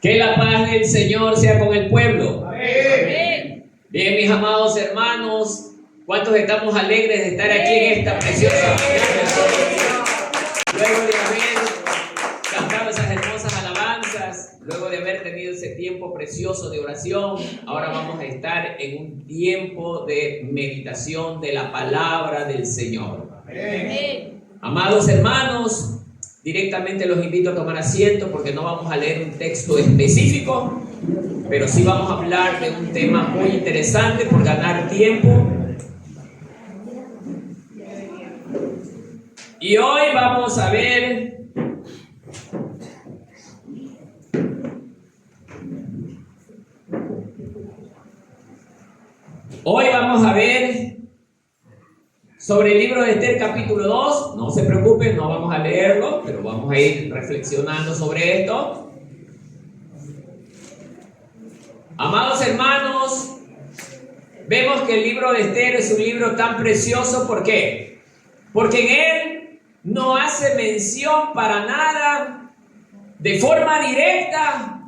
Que la paz del Señor sea con el pueblo. Amén. Bien, mis amados hermanos, ¿cuántos estamos alegres de estar aquí en esta preciosa mañana? Luego de haber cantado esas hermosas alabanzas, luego de haber tenido ese tiempo precioso de oración, ahora vamos a estar en un tiempo de meditación de la palabra del Señor. Amén. Amados hermanos, directamente los invito a tomar asiento porque no vamos a leer un texto específico, pero sí vamos a hablar de un tema muy interesante por ganar tiempo. Y hoy vamos a ver sobre el libro de Esther capítulo 2. No se preocupen, no vamos a leerlo, pero vamos a ir reflexionando sobre esto. Amados hermanos, vemos que el libro de Esther es un libro tan precioso. ¿Por qué? Porque en él no hace mención para nada de forma directa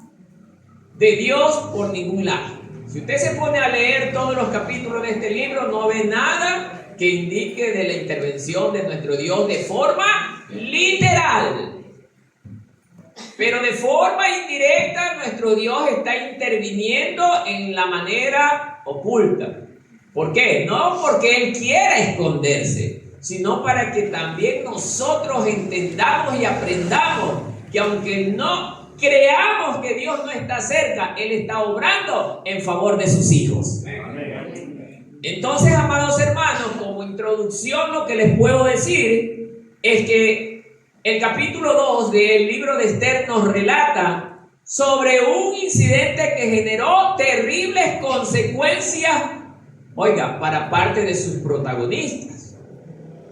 de Dios por ningún lado. Si usted se pone a leer todos los capítulos de este libro, no ve nada que indique de la intervención de nuestro Dios de forma literal. Pero de forma indirecta nuestro Dios está interviniendo en la manera oculta. ¿Por qué? No porque Él quiera esconderse, sino para que también nosotros entendamos y aprendamos que aunque no creamos que Dios no está cerca, Él está obrando en favor de sus hijos. Entonces, amados hermanos, como introducción lo que les puedo decir es que el capítulo 2 del libro de Esther nos relata sobre un incidente que generó terribles consecuencias, para parte de sus protagonistas,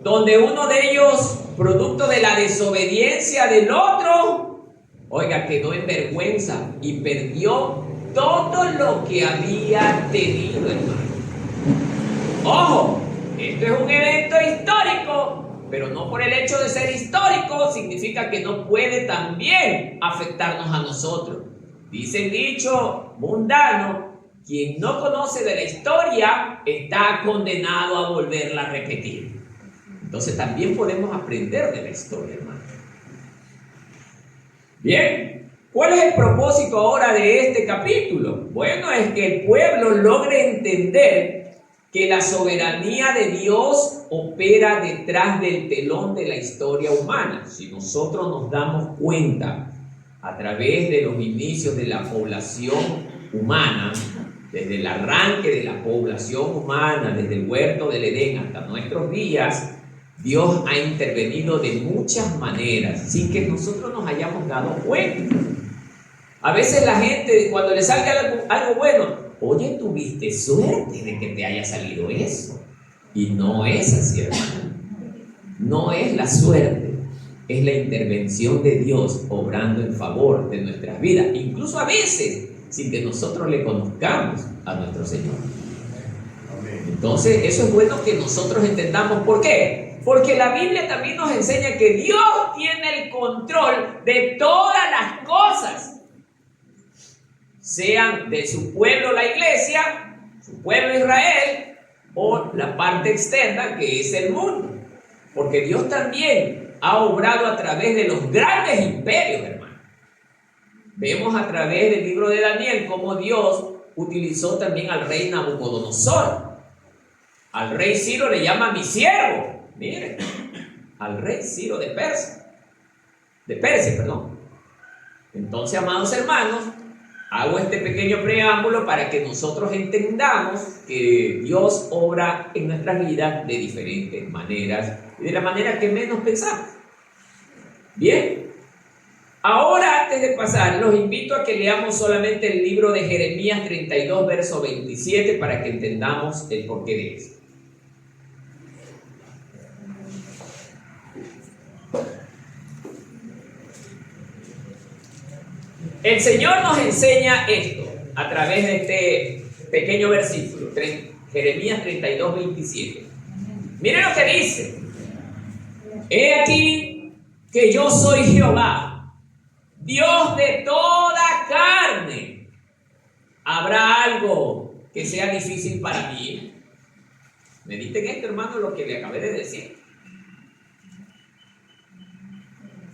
donde uno de ellos, producto de la desobediencia del otro, quedó en vergüenza y perdió todo lo que había tenido, hermano. Ojo, esto es un evento histórico, pero no por el hecho de ser histórico significa que no puede también afectarnos a nosotros. Dice el dicho mundano: quien no conoce de la historia está condenado a volverla a repetir. Entonces también podemos aprender de la historia, hermano. Bien, ¿cuál es el propósito ahora de este capítulo? Bueno, es que el pueblo logre entender que la soberanía de Dios opera detrás del telón de la historia humana. Si nosotros nos damos cuenta a través de los inicios de la población humana, desde el arranque de la población humana, desde el huerto del Edén hasta nuestros días, Dios ha intervenido de muchas maneras sin que nosotros nos hayamos dado cuenta. A veces la gente, cuando le salga algo bueno, oye, tuviste suerte de que te haya salido eso. Y no es así, hermano. No es la suerte, es la intervención de Dios obrando en favor de nuestras vidas, incluso a veces sin que nosotros le conozcamos a nuestro Señor. Entonces, eso es bueno que nosotros entendamos. ¿Por qué? Porque la Biblia también nos enseña que Dios tiene el control de todas las cosas, sean de su pueblo la iglesia, su pueblo Israel, o la parte externa que es el mundo. Porque Dios también ha obrado a través de los grandes imperios, hermano. Vemos a través del libro de Daniel cómo Dios utilizó también al rey Nabucodonosor. Al rey Ciro le llama mi siervo. Miren, al rey Ciro de Persia. Entonces, amados hermanos, hago este pequeño preámbulo para que nosotros entendamos que Dios obra en nuestras vidas de diferentes maneras y de la manera que menos pensamos. Bien, ahora antes de pasar, los invito a que leamos solamente el libro de Jeremías 32, verso 27 para que entendamos el porqué de esto. El Señor nos enseña esto a través de este pequeño versículo, Jeremías 32, 27. Miren lo que dice: he aquí que yo soy Jehová, Dios de toda carne. ¿Habrá algo que sea difícil para mí? Mediten esto, hermano, lo que le acabé de decir.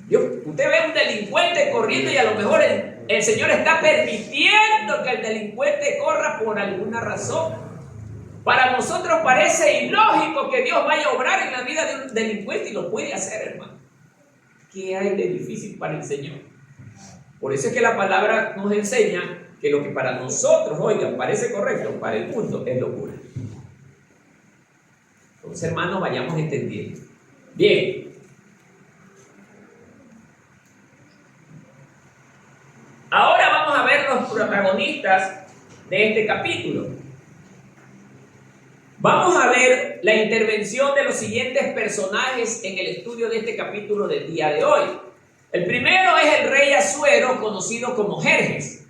Usted ve un delincuente corriendo y a lo mejor el Señor está permitiendo que el delincuente corra por alguna razón. Para nosotros parece ilógico que Dios vaya a obrar en la vida de un delincuente y lo puede hacer, hermano. ¿Qué hay de difícil para el Señor? Por eso es que la palabra nos enseña que lo que para nosotros, oigan, parece correcto, para el mundo es locura. Entonces, hermanos, vayamos entendiendo. Bien. Ahora vamos a ver los protagonistas de este capítulo. Vamos a ver la intervención de los siguientes personajes en el estudio de este capítulo del día de hoy. El primero es el rey Asuero, conocido como Jerjes,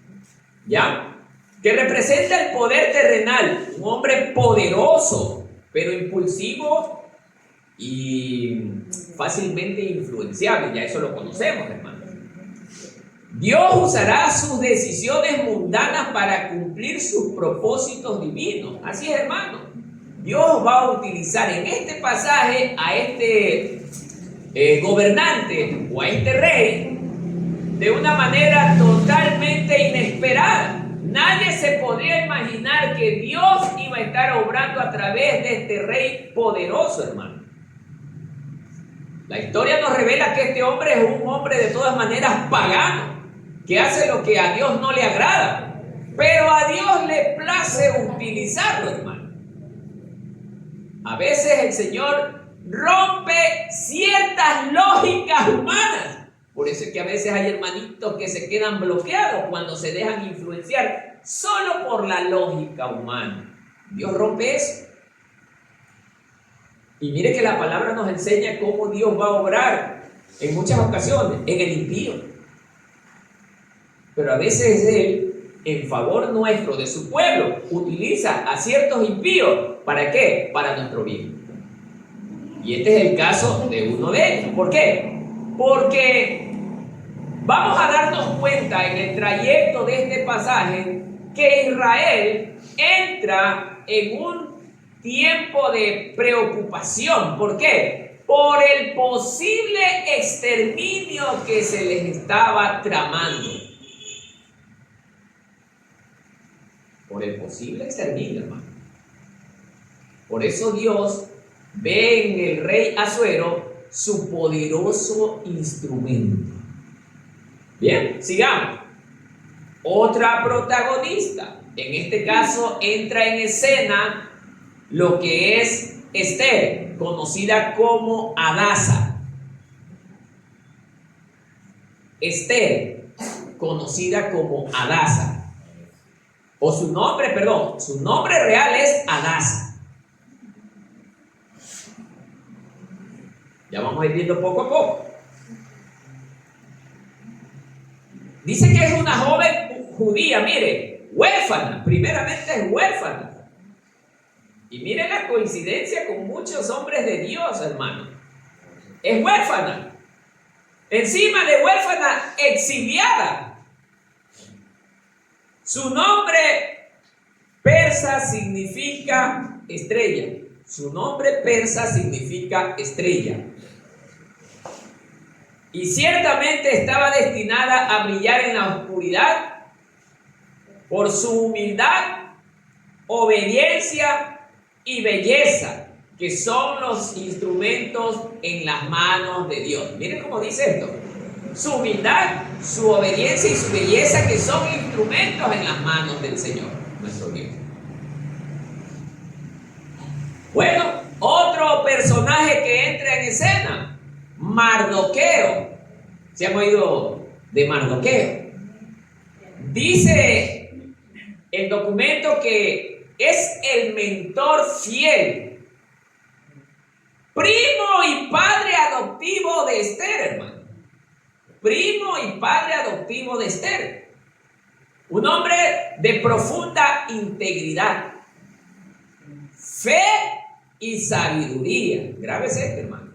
¿ya? Que representa el poder terrenal, un hombre poderoso, pero impulsivo y fácilmente influenciable. Ya eso lo conocemos, hermano. Dios usará sus decisiones mundanas para cumplir sus propósitos divinos. Así es, hermano. Dios va a utilizar en este pasaje a este gobernante o a este rey de una manera totalmente inesperada. Nadie se podría imaginar que Dios iba a estar obrando a través de este rey poderoso, hermano. La historia nos revela que este hombre es un hombre de todas maneras pagano, que hace lo que a Dios no le agrada, pero a Dios le place utilizarlo, hermano. A veces el Señor rompe ciertas lógicas humanas. Por eso es que a veces hay hermanitos que se quedan bloqueados cuando se dejan influenciar solo por la lógica humana. Dios rompe eso. Y mire que la palabra nos enseña cómo Dios va a obrar en muchas ocasiones en el impío. Pero a veces Él, en favor nuestro, de su pueblo, utiliza a ciertos impíos. ¿Para qué? Para nuestro bien. Y este es el caso de uno de ellos. ¿Por qué? Porque vamos a darnos cuenta en el trayecto de este pasaje que Israel entra en un tiempo de preocupación. ¿Por qué? Por el posible exterminio que se les estaba tramando. Por el posible exterminio, hermano. Por eso Dios ve en el rey Asuero su poderoso instrumento. Bien, sigamos. Otra protagonista. En este caso entra en escena lo que es Esther, conocida como Hadasa. Esther, conocida como Hadasa. O su nombre real es Hadasa. Ya vamos a ir viendo poco a poco. Dice que es una joven judía, mire, huérfana, primeramente es huérfana. Y mire la coincidencia con muchos hombres de Dios, hermano. Es huérfana. Encima de huérfana, exiliada. Su nombre persa significa estrella. Su nombre persa significa estrella. Y ciertamente estaba destinada a brillar en la oscuridad por su humildad, obediencia y belleza, que son los instrumentos en las manos de Dios. Miren cómo dice esto. Su humildad, su obediencia y su belleza, que son instrumentos en las manos del Señor, nuestro Dios. Bueno, otro personaje que entra en escena, Mardoqueo. ¿Se han oído de Mardoqueo? Dice el documento que es el mentor fiel, primo y padre adoptivo de Esther, hermano. Primo y padre adoptivo de Esther. Un hombre de profunda integridad, fe y sabiduría. Grábese esto, hermano.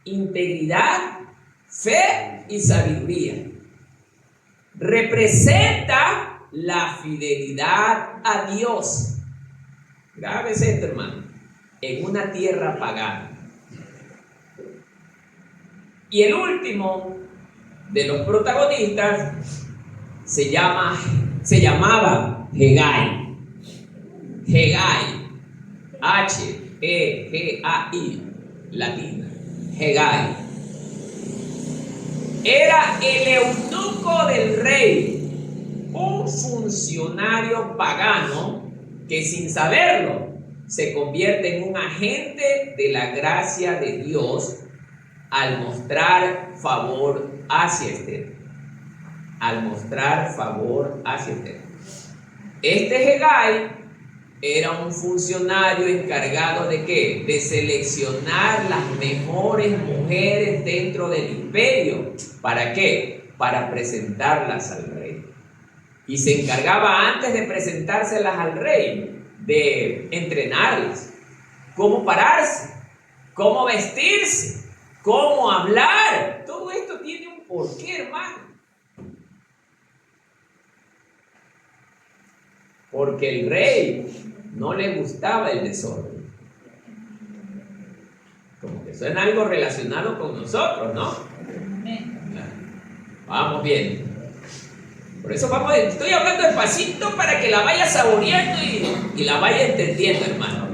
Integridad, fe y sabiduría. Representa la fidelidad a Dios. Grábese esto, hermano, en una tierra pagana. Y el último de los protagonistas se llamaba Hegai. Hegai, Hegai, latina. Hegai. Era el eunuco del rey, un funcionario pagano que sin saberlo se convierte en un agente de la gracia de Dios al mostrar favor hacia Esther. Al mostrar favor hacia Esther. Este Hegai era un funcionario encargado ¿de qué? De seleccionar las mejores mujeres dentro del imperio. ¿Para qué? Para presentarlas al rey. Y se encargaba antes de presentárselas al rey de entrenarlas, cómo pararse, cómo vestirse, cómo hablar. Todo esto tiene un porqué, hermano. Porque el rey no le gustaba el desorden. Como que suena algo relacionado con nosotros, ¿no? Vamos bien. Por eso estoy hablando despacito para que la vaya saboreando y la vaya entendiendo, hermano.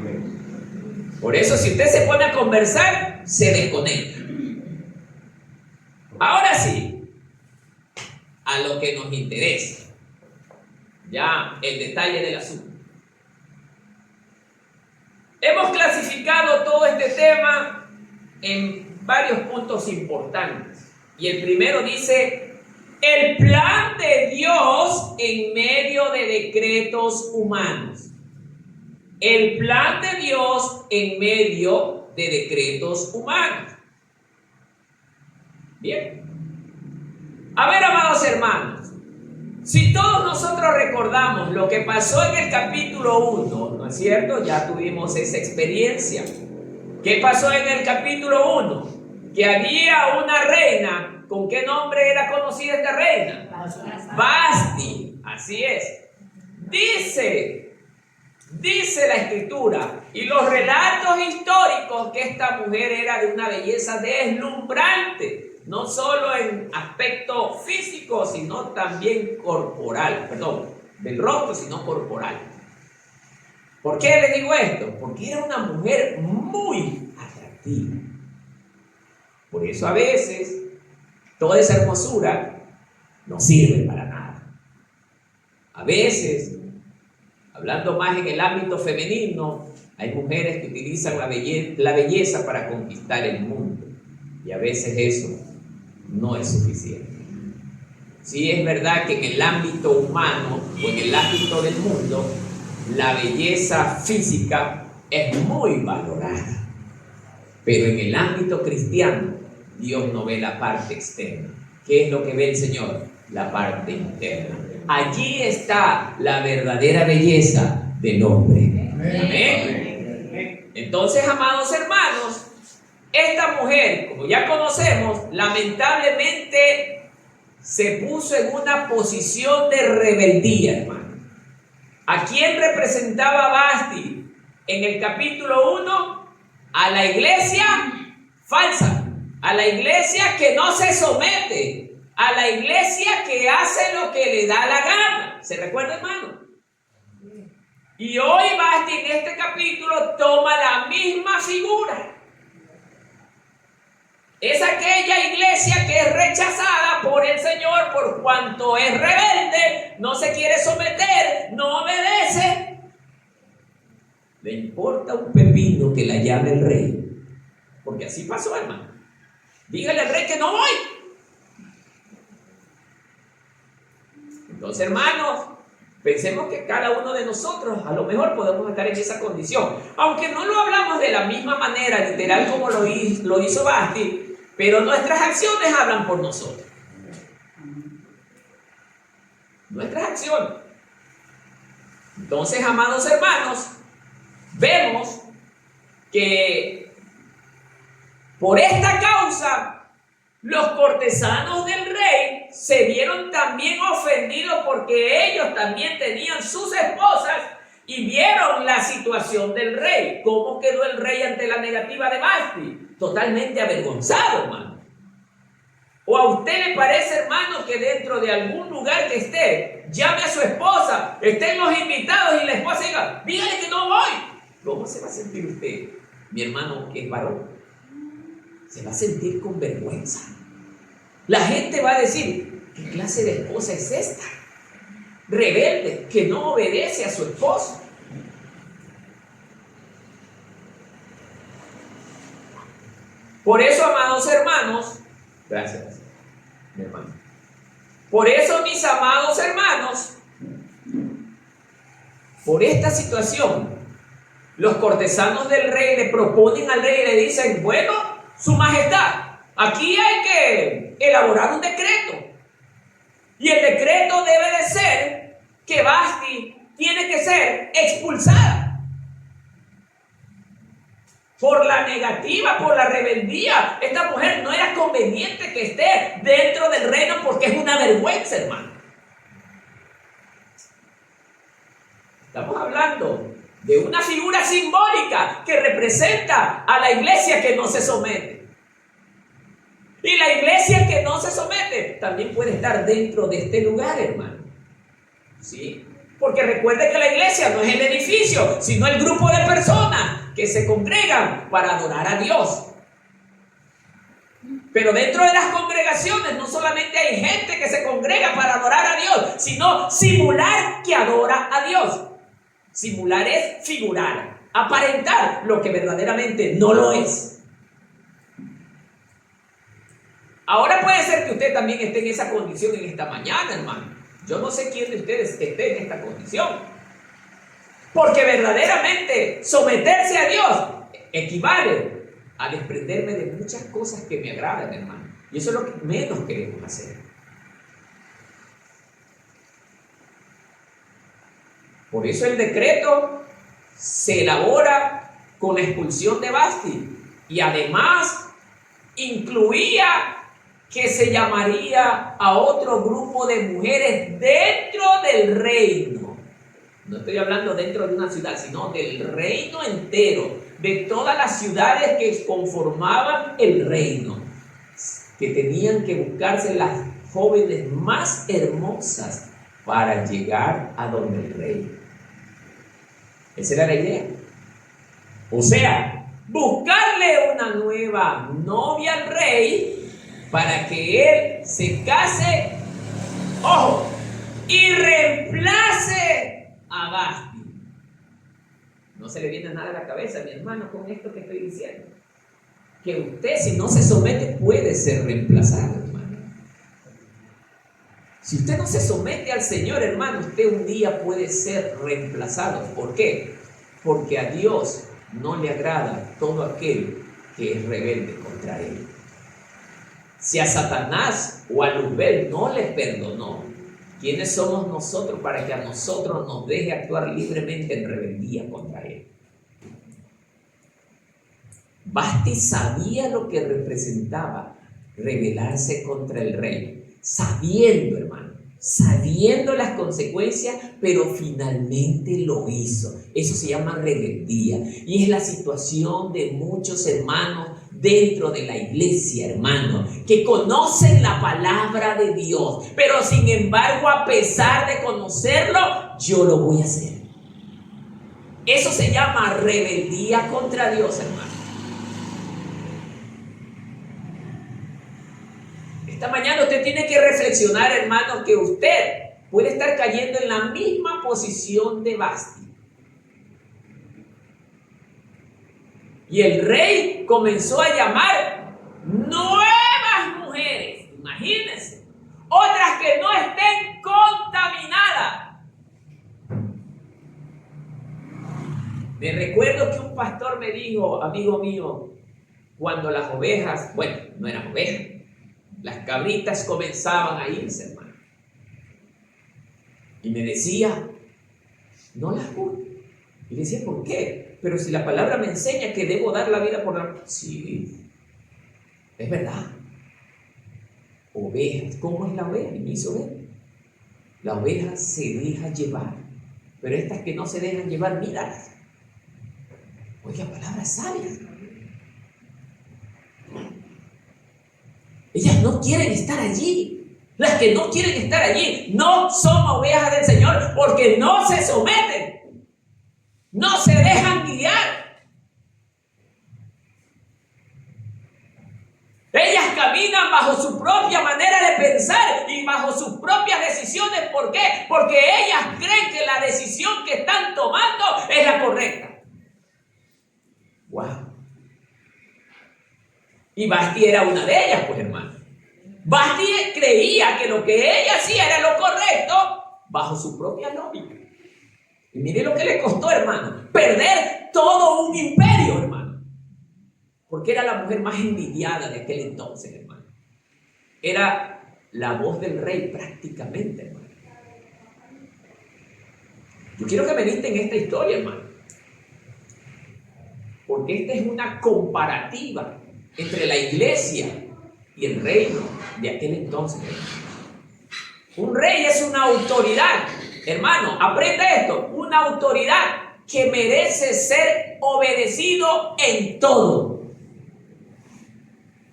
Por eso si usted se pone a conversar, se desconecta. Ahora sí, a lo que nos interesa. Ya el detalle del asunto. Hemos clasificado todo este tema en varios puntos importantes. Y el primero dice, el plan de Dios en medio de decretos humanos. El plan de Dios en medio de decretos humanos. Bien. A ver, amados hermanos, si todos nosotros recordamos lo que pasó en el capítulo 1, ¿no es cierto? Ya tuvimos esa experiencia. ¿Qué pasó en el capítulo 1? Que había una reina. ¿Con qué nombre era conocida esta reina? Vasti. Así es. Dice la escritura y los relatos históricos que esta mujer era de una belleza deslumbrante. No solo en aspecto físico, sino también corporal. Perdón, del rostro, sino corporal. ¿Por qué les digo esto? Porque era una mujer muy atractiva. Por eso a veces toda esa hermosura no sirve para nada. A veces, hablando más en el ámbito femenino, hay mujeres que utilizan la belleza para conquistar el mundo. Y a veces eso no es suficiente. Sí es verdad que en el ámbito humano o en el ámbito del mundo, la belleza física es muy valorada. Pero en el ámbito cristiano, Dios no ve la parte externa. ¿Qué es lo que ve el Señor? La parte interna. Allí está la verdadera belleza del hombre. Amén. Entonces, amados hermanos, esta mujer, como ya conocemos, lamentablemente se puso en una posición de rebeldía, hermano. ¿A quién representaba Vasti en el capítulo 1? A la iglesia falsa, a la iglesia que no se somete, a la iglesia que hace lo que le da la gana. ¿Se recuerda, hermano? Y hoy Vasti en este capítulo toma la misma figura. Es aquella iglesia que es rechazada por el Señor por cuanto es rebelde, no se quiere someter, no obedece. Le importa un pepino que la llame el rey. Porque así pasó, hermano. Dígale al rey que no voy. Entonces, hermanos, pensemos que cada uno de nosotros a lo mejor podemos estar en esa condición. Aunque no lo hablamos de la misma manera, literal, como lo hizo Vasti, pero nuestras acciones hablan por nosotros. Nuestras acciones. Entonces, amados hermanos, vemos que por esta causa Los cortesanos del rey se vieron también ofendidos porque ellos también tenían sus esposas y vieron la situación del rey. ¿Cómo quedó el rey ante la negativa de Vasti? Totalmente avergonzado, hermano. ¿O a usted le parece, hermano, que dentro de algún lugar que esté, llame a su esposa, estén los invitados y la esposa diga, dígale que no voy? ¿Cómo se va a sentir usted, mi hermano, que es varón? Se va a sentir con vergüenza. La gente va a decir, ¿qué clase de esposa es esta? Rebelde, que no obedece a su esposo. Por eso, amados hermanos, gracias, mi hermano. Por eso, mis amados hermanos, por esta situación, los cortesanos del rey le proponen al rey y le dicen, bueno, su majestad, aquí hay que elaborar un decreto. Y el decreto debe de ser que Vasti tiene que ser expulsada. Por la negativa, por la rebeldía. Esta mujer no era conveniente que esté dentro del reino porque es una vergüenza, hermano. Estamos hablando de una figura simbólica que representa a la iglesia que no se somete. Y la iglesia que no se somete también puede estar dentro de este lugar, hermano. ¿Sí? Porque recuerde que la iglesia no es el edificio, sino el grupo de personas que se congregan para adorar a Dios. Pero dentro de las congregaciones no solamente hay gente que se congrega para adorar a Dios, sino simular que adora a Dios. Simular es figurar, aparentar lo que verdaderamente no lo es. Ahora puede ser que usted también esté en esa condición en esta mañana, hermano. Yo no sé quién de ustedes esté en esta condición. Porque verdaderamente someterse a Dios equivale a desprenderme de muchas cosas que me agradan, hermano. Y eso es lo que menos queremos hacer. Por eso el decreto se elabora con la expulsión de Vasti. Y además incluía que se llamaría a otro grupo de mujeres dentro del reino. No estoy hablando dentro de una ciudad, sino del reino entero, de todas las ciudades que conformaban el reino, que tenían que buscarse las jóvenes más hermosas para llegar a donde el rey. Esa era la idea. O sea, buscarle una nueva novia al rey para que él se case, ojo, y reemplace a Vasti. No se le viene nada a la cabeza, mi hermano, con esto que estoy diciendo. Que usted, si no se somete, puede ser reemplazado, hermano. Si usted no se somete al Señor, hermano, usted un día puede ser reemplazado. ¿Por qué? Porque a Dios no le agrada todo aquel que es rebelde contra Él. Si a Satanás o a Luzbel no les perdonó, ¿quiénes somos nosotros para que a nosotros nos deje actuar libremente en rebeldía contra Él? Vasti sabía lo que representaba rebelarse contra el rey, sabiendo, hermano, sabiendo las consecuencias, pero finalmente lo hizo. Eso se llama rebeldía y es la situación de muchos hermanos dentro de la iglesia, hermano, que conocen la palabra de Dios, pero sin embargo, a pesar de conocerlo, yo lo voy a hacer. Eso se llama rebeldía contra Dios, hermano. Esta mañana usted tiene que reflexionar, hermano, que usted puede estar cayendo en la misma posición de Vasti. Y el rey comenzó a llamar nuevas mujeres, imagínense, otras que no estén contaminadas. Me recuerdo que un pastor me dijo, amigo mío, cuando las ovejas, bueno, no eran ovejas, las cabritas comenzaban a irse, hermano. Y me decía, no las juzgues. Y le decía, ¿por qué? Pero si la palabra me enseña que debo dar la vida por la... Sí, es verdad. ovejas. ¿Cómo es la oveja? Y me hizo ver. La oveja se deja llevar, pero estas que no se dejan llevar, míralas. Oiga, palabras sabias. Ellas no quieren estar allí. Las que no quieren estar allí no son ovejas del Señor porque no se someten, no se dejan guiar. Ellas caminan bajo su propia manera de pensar y bajo sus propias decisiones. ¿Por qué? Porque ellas creen que la decisión que están tomando es la correcta. ¡Wow! Y Basti era una de ellas, pues, hermano. Basti creía que lo que ella hacía era lo correcto bajo su propia lógica. Y mire lo que le costó, hermano, perder todo un imperio, hermano. Porque era la mujer más envidiada de aquel entonces, hermano. Era la voz del rey prácticamente, hermano. Yo quiero que mediten esta historia, hermano. Porque esta es una comparativa entre la iglesia y el reino de aquel entonces, hermano. Un rey es una autoridad, hermano, aprenda esto, una autoridad que merece ser obedecido en todo.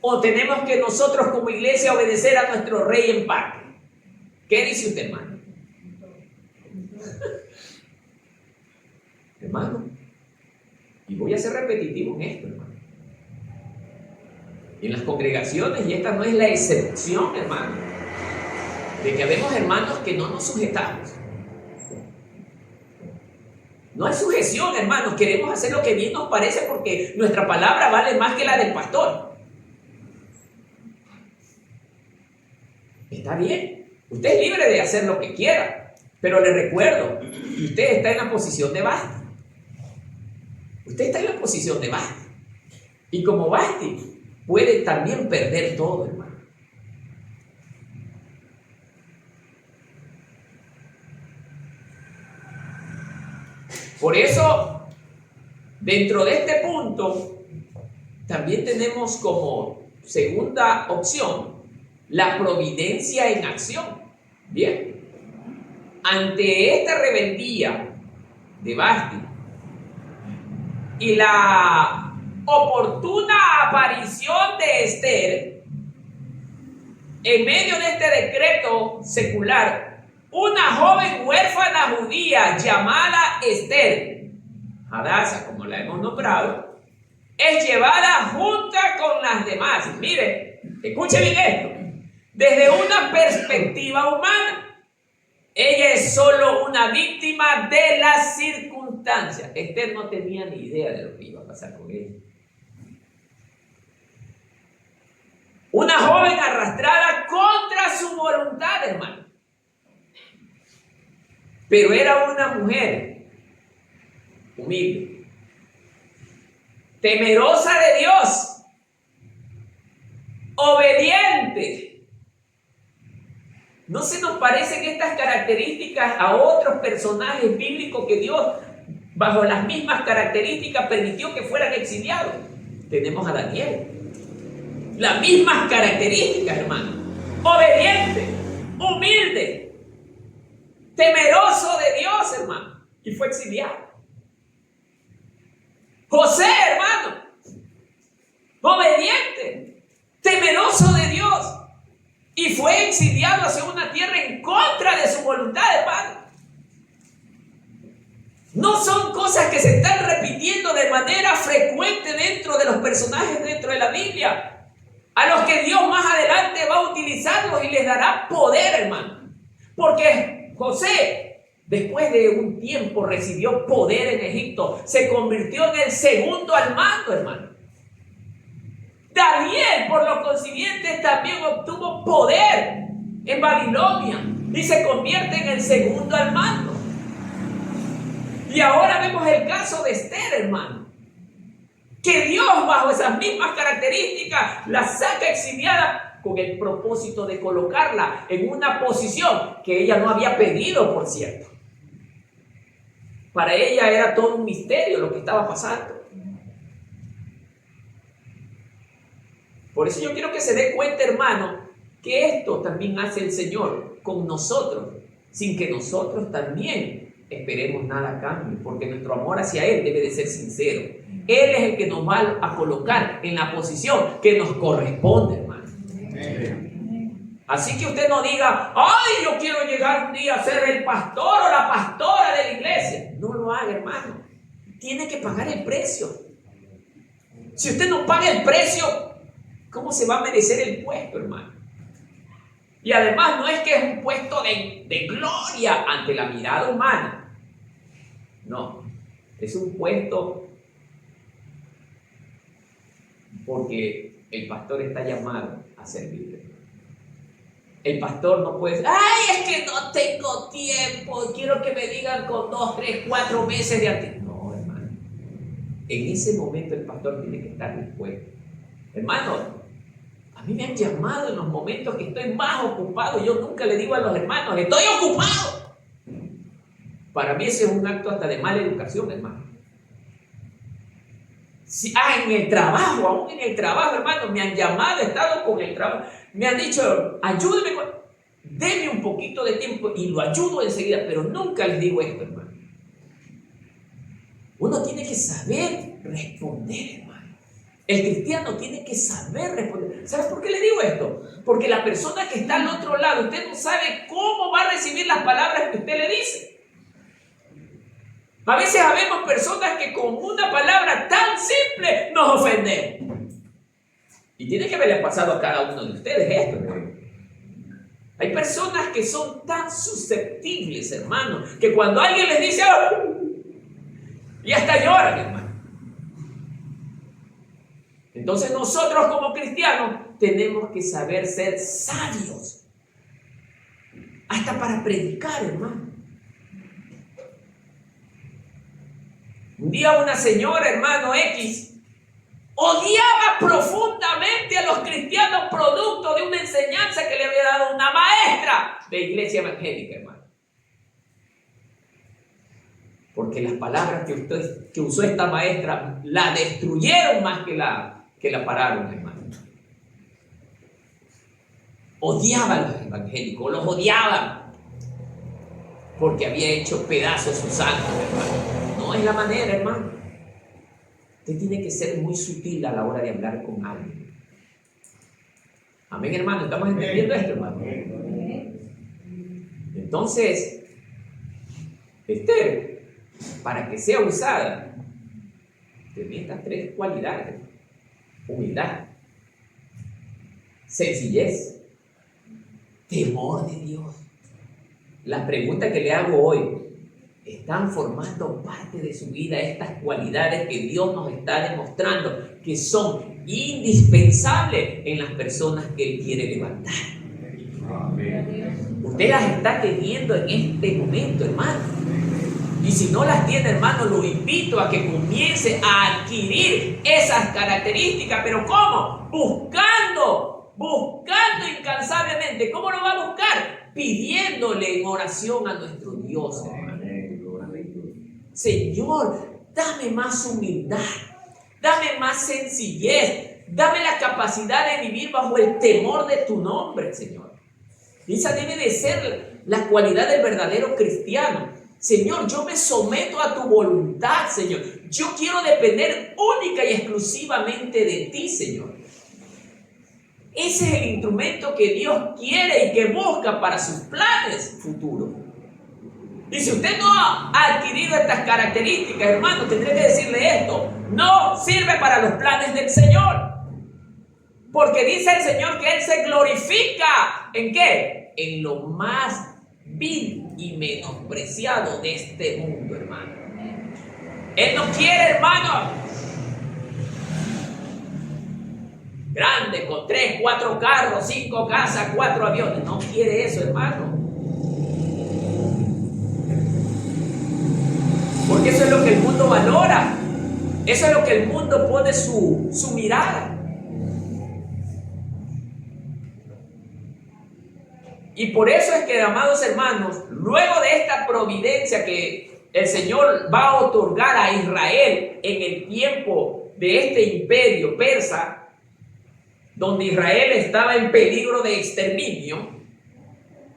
¿O tenemos que nosotros como iglesia obedecer a nuestro rey en parte? ¿Qué dice usted, hermano? Hermano, y voy a ser repetitivo en esto, hermano. Y en las congregaciones, y esta no es la excepción, hermano, de que habemos hermanos que no nos sujetamos. No hay sujeción, hermanos. Queremos hacer lo que bien nos parece porque nuestra palabra vale más que la del pastor. Está bien, usted es libre de hacer lo que quiera, pero le recuerdo que usted está en la posición de Basti. Usted está en la posición de Basti. Y como Basti, puede también perder todo, hermano. Por eso, dentro de este punto, también tenemos como segunda opción la providencia en acción. Bien, ante esta rebeldía de Basti y la oportuna aparición de Esther, en medio de este decreto secular, una joven huérfana judía llamada Esther, Hadasa, como la hemos nombrado, es llevada junta con las demás. Mire, escuche bien esto. Desde una perspectiva humana, ella es solo una víctima de las circunstancias. Esther no tenía ni idea de lo que iba a pasar con ella. Una joven arrastrada contra su voluntad, hermano. Pero era una mujer humilde, temerosa de Dios, obediente. ¿No se nos parecen estas características a otros personajes bíblicos que Dios, bajo las mismas características, permitió que fueran exiliados? Tenemos a Daniel. Las mismas características, hermano. Obediente, humilde, temeroso de Dios, hermano. Y fue exiliado. José, hermano. Obediente, temeroso de Dios. Y fue exiliado hacia una tierra en contra de su voluntad, hermano. No son cosas que se están repitiendo de manera frecuente dentro de los personajes dentro de la Biblia, a los que Dios más adelante va a utilizarlos y les dará poder, hermano. Porque José, después de un tiempo, recibió poder en Egipto, se convirtió en el segundo al mando, hermano. Daniel, por lo consiguiente, también obtuvo poder en Babilonia y se convierte en el segundo al mando. Y ahora vemos el caso de Esther, hermano, que Dios, bajo esas mismas características, la saca exiliada con el propósito de colocarla en una posición que ella no había pedido, por cierto. Para ella era todo un misterio lo que estaba pasando. Por eso yo quiero que se dé cuenta, hermano, que esto también hace el Señor con nosotros, sin que nosotros también esperemos nada a cambio, porque nuestro amor hacia Él debe de ser sincero. Él es el que nos va a colocar en la posición que nos corresponde, hermano. Así que usted no diga, ay, yo quiero llegar un día a ser el pastor o la pastora de la iglesia. No lo haga, hermano. Tiene que pagar el precio. Si usted no paga el precio, ¿cómo se va a merecer el puesto, hermano? Y además no es que es un puesto de gloria ante la mirada humana. No, es un puesto porque el pastor está llamado a servir. El pastor no puede decir, ay, es que no tengo tiempo, quiero que me digan con 2, 3, 4 meses de antes. No, hermano. En ese momento el pastor tiene que estar dispuesto. Hermano, a mí me han llamado en los momentos que estoy más ocupado. Yo nunca le digo a los hermanos, estoy ocupado. Para mí ese es un acto hasta de mala educación, hermano. En el trabajo, aún en el trabajo, hermano, me han llamado, he estado con el trabajo. Me han dicho, ayúdeme, deme un poquito de tiempo y lo ayudo enseguida, pero nunca les digo esto, hermano. Uno tiene que saber responder, hermano. El cristiano tiene que saber responder. ¿Sabes por qué le digo esto? Porque la persona que está al otro lado, usted no sabe cómo va a recibir las palabras que usted le dice. A veces habemos personas que con una palabra tan simple nos ofendemos. Y tiene que haberle pasado a cada uno de ustedes esto, hermano. Hay personas que son tan susceptibles, hermano, que cuando alguien les dice, ¡oh! Y hasta lloran, hermano. Entonces nosotros como cristianos tenemos que saber ser sabios. Hasta para predicar, hermano. Un día una señora, hermano X, odiaba profundamente a los cristianos producto de una enseñanza que le había dado una maestra de iglesia evangélica, hermano. Porque las palabras que usó esta maestra la destruyeron más que la pararon, hermano. Odiaba a los evangélicos, los odiaba porque había hecho pedazos sus almas, hermano. No es la manera, hermano. Usted tiene que ser muy sutil a la hora de hablar con alguien. Amén, hermano. ¿Estamos entendiendo esto, hermano? Entonces, Esther, para que sea usada, tenía estas 3 cualidades: humildad, sencillez, temor de Dios. La pregunta que le hago hoy: ¿están formando parte de su vida estas cualidades que Dios nos está demostrando que son indispensables en las personas que Él quiere levantar? Amén. Usted las está teniendo en este momento, hermano. Y si no las tiene, hermano, lo invito a que comience a adquirir esas características. ¿Pero cómo? Buscando incansablemente. ¿Cómo lo va a buscar? Pidiéndole en oración a nuestro Dios, hermano. Señor, dame más humildad, dame más sencillez, dame la capacidad de vivir bajo el temor de tu nombre, Señor. Esa debe de ser la cualidad del verdadero cristiano. Señor, yo me someto a tu voluntad, Señor. Yo quiero depender única y exclusivamente de ti, Señor. Ese es el instrumento que Dios quiere y que busca para sus planes futuros. Y si usted no ha adquirido estas características, hermano, tendré que decirle esto: no sirve para los planes del Señor. Porque dice el Señor que Él se glorifica ¿en qué? En lo más vil y menospreciado de este mundo, hermano. Él no quiere, hermano, grande, con 3, 4 carros, 5 casas, 4 aviones. No quiere eso, hermano. Porque eso es lo que el mundo valora. Eso es lo que el mundo pone su mirada. Y por eso es que, amados hermanos, luego de esta providencia que el Señor va a otorgar a Israel en el tiempo de este imperio persa, donde Israel estaba en peligro de exterminio,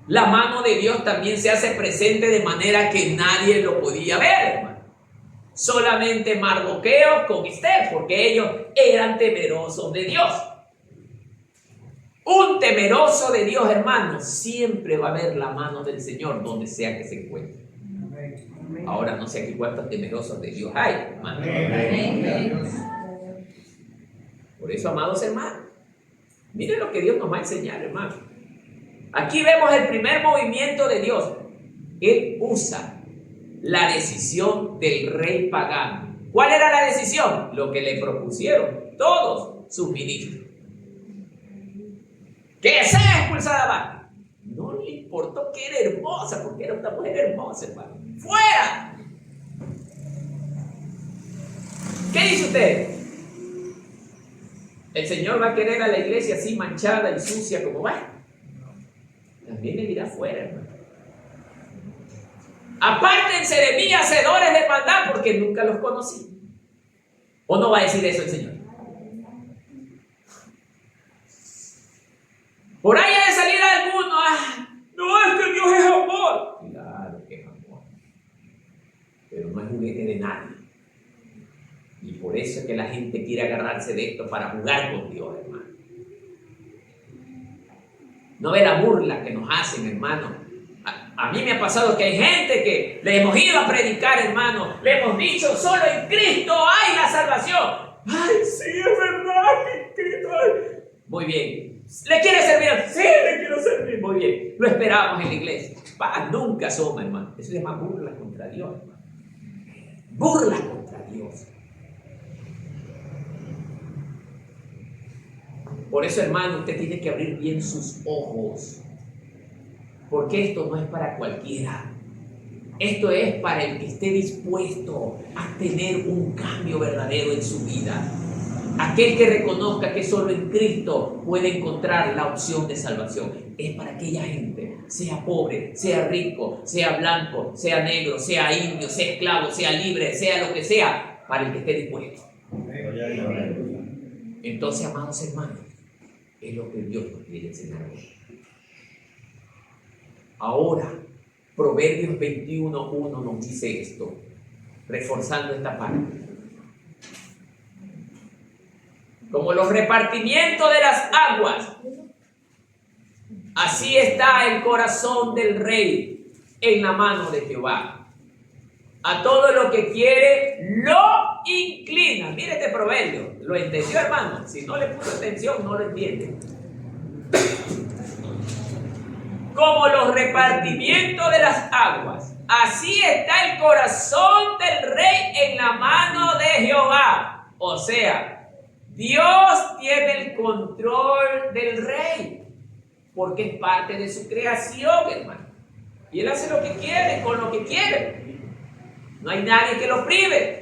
la mano de Dios también se hace presente de manera que nadie lo podía ver, hermano. Solamente Mardoqueo con Esther, porque ellos eran temerosos de Dios. Un temeroso de Dios, hermano, siempre va a ver la mano del Señor donde sea que se encuentre. Ahora no sé aquí cuántos temerosos de Dios hay, hermano. Por eso, amados hermanos, miren lo que Dios nos va a enseñar, hermano. Aquí vemos el primer movimiento de Dios. Él usa la decisión del rey pagano. ¿Cuál era la decisión? Lo que le propusieron todos sus ministros. Que sea expulsada Vasti. No le importó que era hermosa, porque era una mujer hermosa, hermano. ¡Fuera! ¿Qué dice usted? ¿El Señor va a querer a la iglesia así manchada y sucia como va? También le dirá fuera, hermano. Apártense de mí, hacedores de maldad, porque nunca los conocí. ¿O no va a decir eso el Señor? Por ahí ha de salir alguno, no, es que Dios es amor. Claro que es amor, pero no es juguete de nadie. Y por eso es que la gente quiere agarrarse de esto para jugar con Dios, hermano. No ve la burla que nos hacen, hermano. A mí me ha pasado que hay gente que le hemos ido a predicar, hermano. Le hemos dicho, solo en Cristo hay la salvación. Ay, sí, es verdad que en Cristo hay. Muy bien. ¿Le quiere servir? Sí, le quiero servir. Muy bien. Lo esperamos en la iglesia. Nunca asoma, hermano. Eso se llama burla contra Dios, hermano. Burla contra Dios. Por eso, hermano, usted tiene que abrir bien sus ojos. Porque esto no es para cualquiera. Esto es para el que esté dispuesto a tener un cambio verdadero en su vida. Aquel que reconozca que solo en Cristo puede encontrar la opción de salvación. Es para aquella gente, sea pobre, sea rico, sea blanco, sea negro, sea indio, sea esclavo, sea libre, sea lo que sea, para el que esté dispuesto. Entonces, amados hermanos, es lo que Dios nos quiere enseñar hoy. Ahora, Proverbios 21:1 nos dice esto, reforzando esta parte. Como los repartimientos de las aguas, así está el corazón del rey en la mano de Jehová. A todo lo que quiere, lo inclina. Mire este proverbio. ¿Lo entendió, hermano? Si no le puso atención, no lo entiende. Como los repartimientos de las aguas, así está el corazón del rey en la mano de Jehová. O sea, Dios tiene el control del rey, porque es parte de su creación, hermano. Y Él hace lo que quiere, con lo que quiere. No hay nadie que lo prive.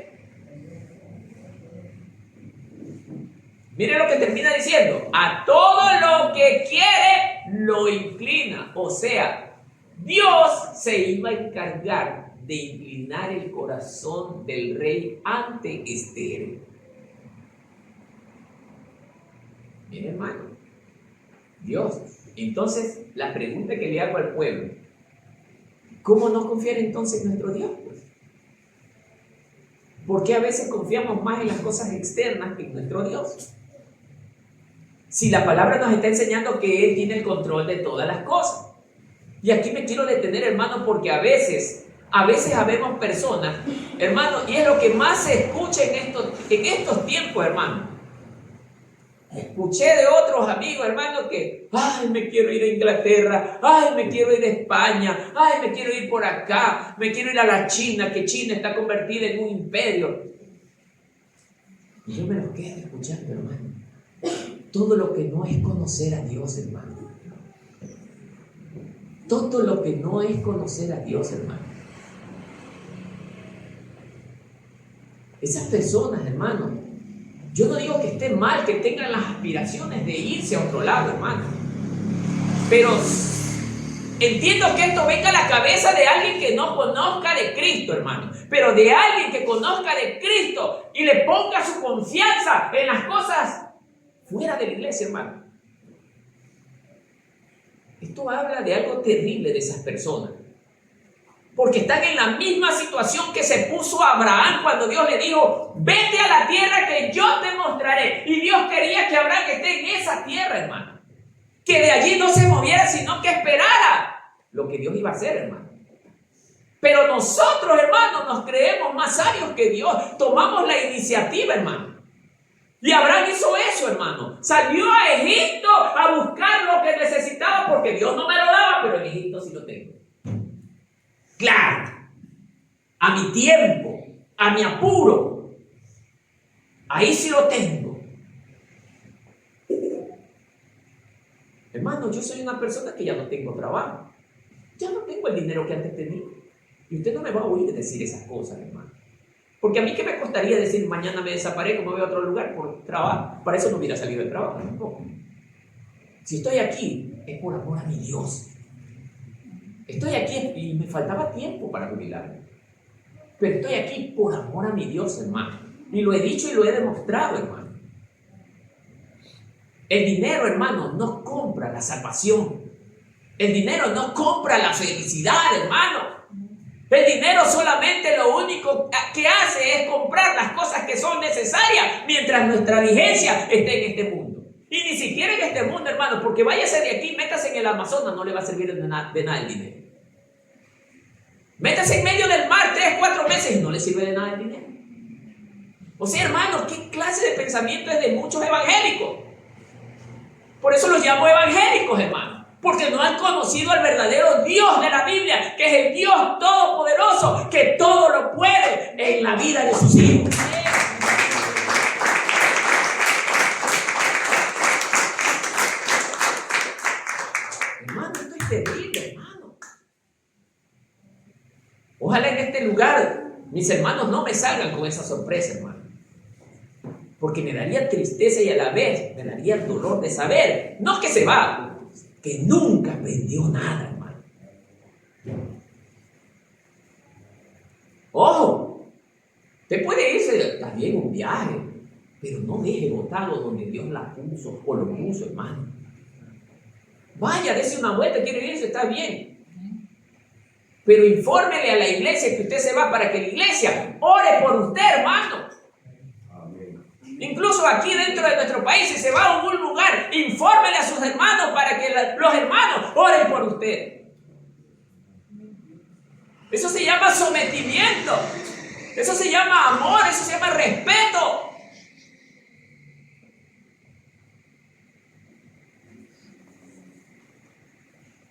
Mire lo que termina diciendo. A todo lo que quiere, lo inclina. O sea, Dios se iba a encargar de inclinar el corazón del rey ante Esther. Mire, hermano, Dios. Entonces, la pregunta que le hago al pueblo, ¿cómo no confiar entonces en nuestro Dios? ¿Por qué a veces confiamos más en las cosas externas que en nuestro Dios? Si la palabra nos está enseñando que Él tiene el control de todas las cosas. Y aquí me quiero detener, hermano, porque a veces habemos personas, hermano, y es lo que más se escucha en estos tiempos, hermano. Escuché de otros amigos, hermano, que, ay, me quiero ir a Inglaterra, ay, me quiero ir a España, ay, me quiero ir por acá, me quiero ir a la China, que China está convertida en un imperio. Y yo me lo quedo escuchando, hermano. Todo lo que no es conocer a Dios, hermano. Todo lo que no es conocer a Dios, hermano. Esas personas, hermano, yo no digo que esté mal que tengan las aspiraciones de irse a otro lado, hermano. Pero entiendo que esto venga a la cabeza de alguien que no conozca de Cristo, hermano. Pero de alguien que conozca de Cristo y le ponga su confianza en las cosas fuera de la iglesia, hermano. Esto habla de algo terrible de esas personas. Porque están en la misma situación que se puso Abraham cuando Dios le dijo, vete a la tierra que yo te mostraré. Y Dios quería que Abraham esté en esa tierra, hermano. Que de allí no se moviera, sino que esperara lo que Dios iba a hacer, hermano. Pero nosotros, hermanos, nos creemos más sabios que Dios. Tomamos la iniciativa, hermano. Y Abraham hizo eso, hermano. Salió a Egipto a buscar lo que necesitaba porque Dios no me lo daba, pero en Egipto sí lo tengo. Claro, a mi tiempo, a mi apuro, ahí sí lo tengo. Hermano, yo soy una persona que ya no tengo trabajo. Ya no tengo el dinero que antes tenía. Y usted no me va a oír decir esas cosas, hermano. Porque a mí, ¿qué me costaría decir mañana me desaparezco, me voy a otro lugar por trabajo? Para eso no hubiera salido del trabajo tampoco. Si estoy aquí, es por amor a mi Dios. Estoy aquí y me faltaba tiempo para jubilarme. Pero estoy aquí por amor a mi Dios, hermano. Y lo he dicho y lo he demostrado, hermano. El dinero, hermano, no compra la salvación. El dinero no compra la felicidad, hermano. El dinero solamente lo único que hace es comprar las cosas que son necesarias mientras nuestra vigencia esté en este mundo. Y ni siquiera en este mundo, hermano, porque váyase de aquí, métase en el Amazonas, no le va a servir de nada el dinero. Métase en medio del mar 3-4 meses y no le sirve de nada el dinero. O sea, hermano, ¿qué clase de pensamiento es de muchos evangélicos? Por eso los llamo evangélicos, hermano. Porque no han conocido al verdadero Dios de la Biblia, que es el Dios todopoderoso, que todo lo puede en la vida de sus hijos. Hermano, esto es terrible, hermano. Ojalá en este lugar mis hermanos no me salgan con esa sorpresa, hermano. Porque me daría tristeza y a la vez me daría el dolor de saber, no que se va, que nunca aprendió nada, hermano. Ojo, usted puede irse también un viaje, pero no deje botado donde Dios la puso o lo puso, hermano. Vaya, dése una vuelta, quiere irse, está bien. Pero infórmele a la iglesia que usted se va para que la iglesia ore por usted, hermano. Incluso aquí dentro de nuestro país, si se va a algún lugar, infórmele a sus hermanos para que los hermanos oren por usted. Eso se llama sometimiento. Eso se llama amor. Eso se llama respeto.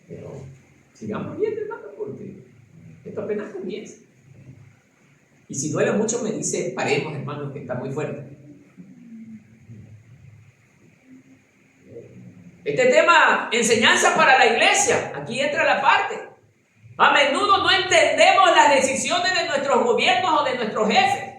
Pero sigamos viendo, hermano, porque esto apenas comienza. Y si duele mucho, me dice, paremos, hermano, que está muy fuerte. Este tema, enseñanza para la iglesia, aquí entra la parte. A menudo no entendemos las decisiones de nuestros gobiernos o de nuestros jefes.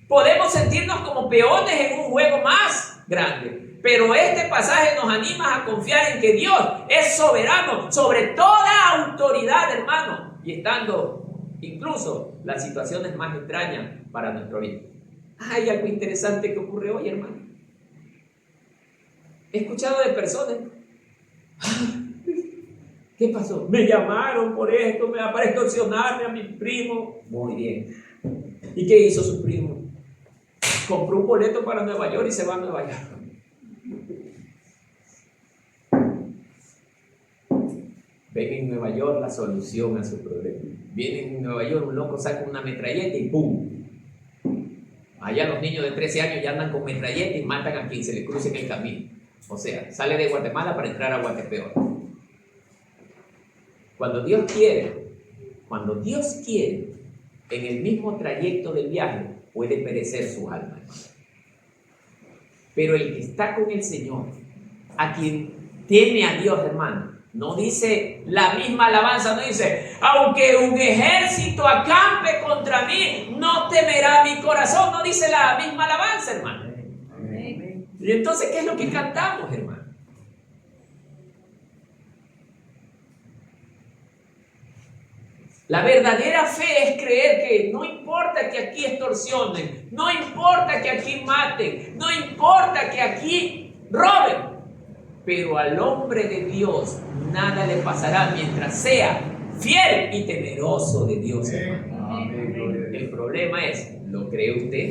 Podemos sentirnos como peones en un juego más grande. Pero este pasaje nos anima a confiar en que Dios es soberano sobre toda autoridad, hermano. Y estando incluso las situaciones más extrañas para nuestro bien. Hay algo interesante que ocurre hoy, hermano. He escuchado de personas. ¿Qué pasó? Me llamaron por esto, para extorsionarme a mi primo. Muy bien. ¿Y qué hizo su primo? Compró un boleto para Nueva York y se va a Nueva York. Ven en Nueva York la solución a su problema. Viene en Nueva York un loco, saca una metralleta y ¡pum! Allá los niños de 13 años ya andan con metralleta y matan a quien se le cruce en el camino. O sea, sale de Guatemala para entrar a Guatepeor. Cuando Dios quiere, en el mismo trayecto del viaje, puede perecer su alma. Pero el que está con el Señor, a quien teme a Dios, hermano, no dice la misma alabanza, no dice, aunque un ejército acampe contra mí, no temerá mi corazón, no dice la misma alabanza, hermano. Y entonces, ¿qué es lo que cantamos, hermano? La verdadera fe es creer que no importa que aquí extorsionen, no importa que aquí maten, no importa que aquí roben. Pero al hombre de Dios nada le pasará mientras sea fiel y temeroso de Dios, hermano. El problema es, ¿lo cree usted?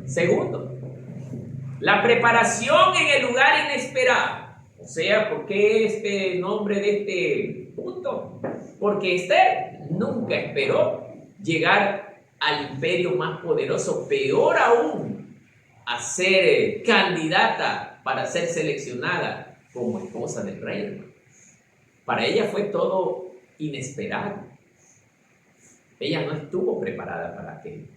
Segundo, la preparación en el lugar inesperado. O sea, ¿por qué este nombre de este punto? Porque Esther nunca esperó llegar al imperio más poderoso, peor aún, a ser candidata para ser seleccionada como esposa del rey. Para ella fue todo inesperado. Ella no estuvo preparada para aquello,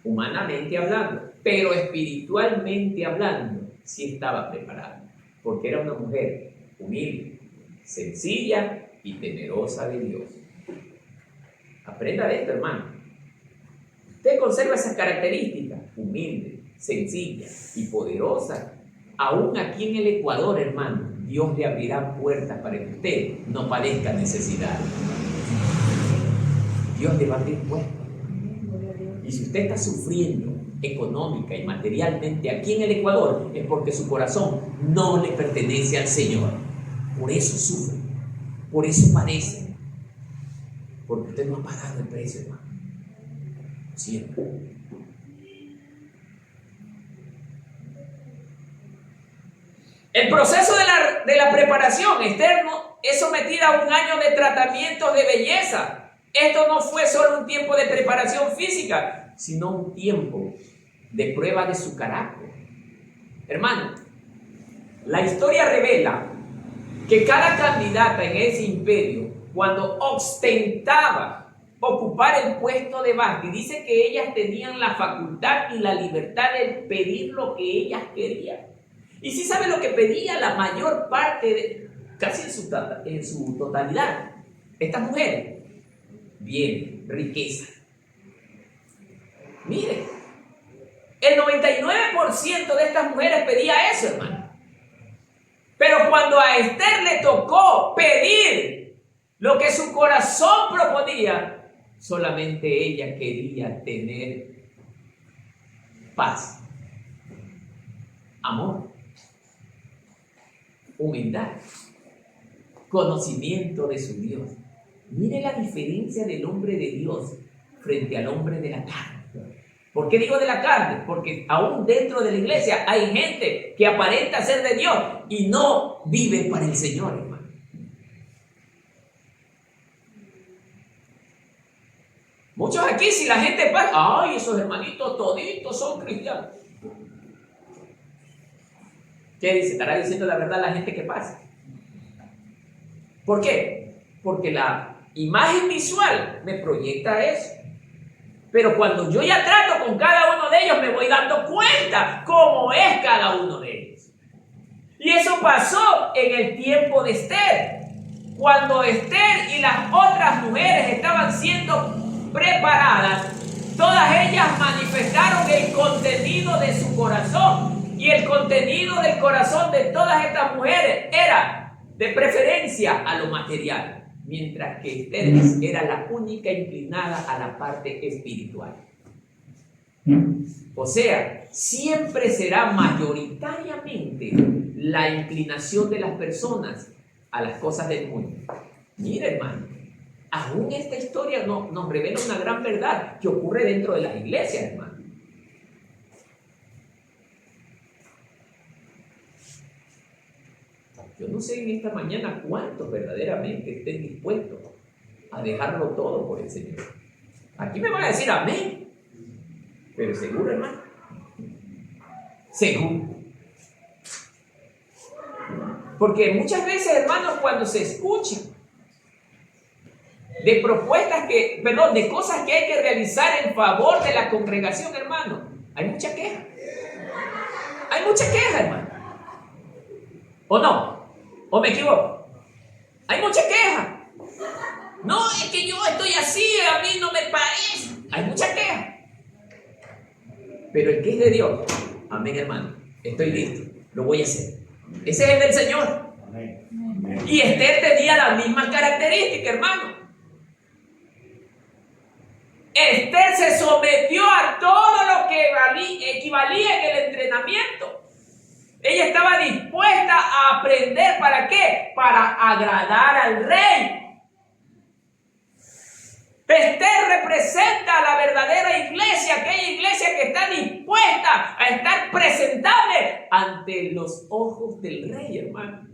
humanamente hablando, pero espiritualmente hablando, sí estaba preparada, porque era una mujer humilde, sencilla y temerosa de Dios. Aprenda de esto, hermano. Usted conserva esas características, humilde, sencilla y poderosa. Aún aquí en el Ecuador, hermano, Dios le abrirá puertas para que usted no padezca necesidad. Dios le va a abrir puertas. Y si usted está sufriendo económica y materialmente aquí en el Ecuador, es porque su corazón no le pertenece al Señor. Por eso sufre, por eso padece, porque usted no ha pagado el precio, hermano. Siempre. El proceso de la preparación externo es sometida a un año de tratamientos de belleza. Esto no fue solo un tiempo de preparación física, sino un tiempo de prueba de su carácter. Hermano, la historia revela que cada candidata en ese imperio, cuando ostentaba ocupar el puesto de Vasti, dice que ellas tenían la facultad y la libertad de pedir lo que ellas querían. Y si sabe lo que pedía la mayor parte, casi en su totalidad, estas mujeres, bien, riqueza. Mire, el 99% de estas mujeres pedía eso, hermano. Pero cuando a Esther le tocó pedir lo que su corazón proponía, solamente ella quería tener paz, amor, humildad, conocimiento de su Dios. Mire la diferencia del hombre de Dios frente al hombre de la carne. ¿Por qué digo de la carne? Porque aún dentro de la iglesia hay gente que aparenta ser de Dios y no vive para el Señor, hermano. Muchos aquí, si la gente pasa, ay, esos hermanitos toditos son cristianos. ¿Qué dice? ¿Estará diciendo la verdad la gente que pasa? ¿Por qué? Porque la imagen visual me proyecta eso. Pero cuando yo ya trato con cada uno de ellos, me voy dando cuenta cómo es cada uno de ellos. Y eso pasó en el tiempo de Esther. Cuando Esther y las otras mujeres estaban siendo preparadas, todas ellas manifestaron el contenido de su corazón. Y el contenido del corazón de todas estas mujeres era de preferencia a lo material, mientras que Esther era la única inclinada a la parte espiritual. O sea, siempre será mayoritariamente la inclinación de las personas a las cosas del mundo. Mira, hermano, aún esta historia nos revela una gran verdad que ocurre dentro de las iglesias, hermano. Yo no sé en esta mañana cuántos verdaderamente estén dispuestos a dejarlo todo por el Señor. Aquí me van a decir amén. Pero seguro, hermano. Seguro. Porque muchas veces, hermanos, cuando se escuchan de propuestas de cosas que hay que realizar en favor de la congregación, hermano, hay mucha queja. Hay mucha queja, hermano. ¿O no? ¿O me equivoco? Hay mucha queja. No, es que yo estoy así, a mí no me parece. Hay mucha queja. Pero el que es de Dios, amén, hermano, estoy listo, lo voy a hacer. Ese es el del Señor. Amén. Y Esther tenía la misma característica, hermano. Esther se sometió a todo lo que equivalía en el entrenamiento. Ella estaba dispuesta a aprender. ¿Para qué? Para agradar al rey. Esther representa a la verdadera iglesia, aquella iglesia que está dispuesta a estar presentable ante los ojos del rey, hermano.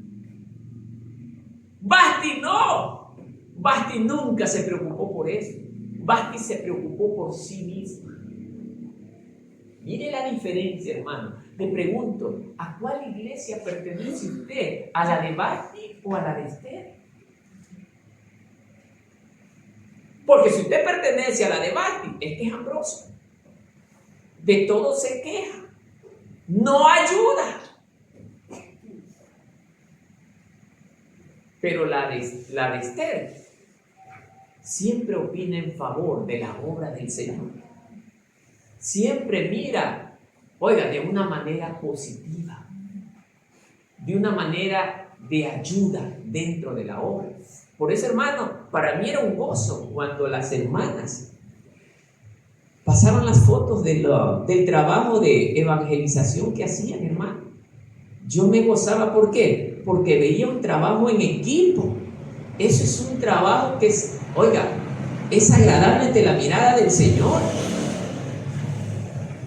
Vasti no. Vasti nunca se preocupó por eso. Vasti se preocupó por sí misma. Mire la diferencia, hermano. Le pregunto, ¿a cuál iglesia pertenece usted? ¿A la de Vasti o a la de Esther? Porque si usted pertenece a la de Vasti, es quejumbroso. De todo se queja. No ayuda. Pero la de Esther siempre opina en favor de la obra del Señor. Siempre mira, oiga, de una manera positiva. De una manera de ayuda dentro de la obra. Por eso, hermano, para mí era un gozo cuando las hermanas pasaban las fotos del trabajo de evangelización que hacían, hermano. Yo me gozaba, ¿por qué? Porque veía un trabajo en equipo. Eso es un trabajo que es, oiga, es agradable ante la mirada del Señor.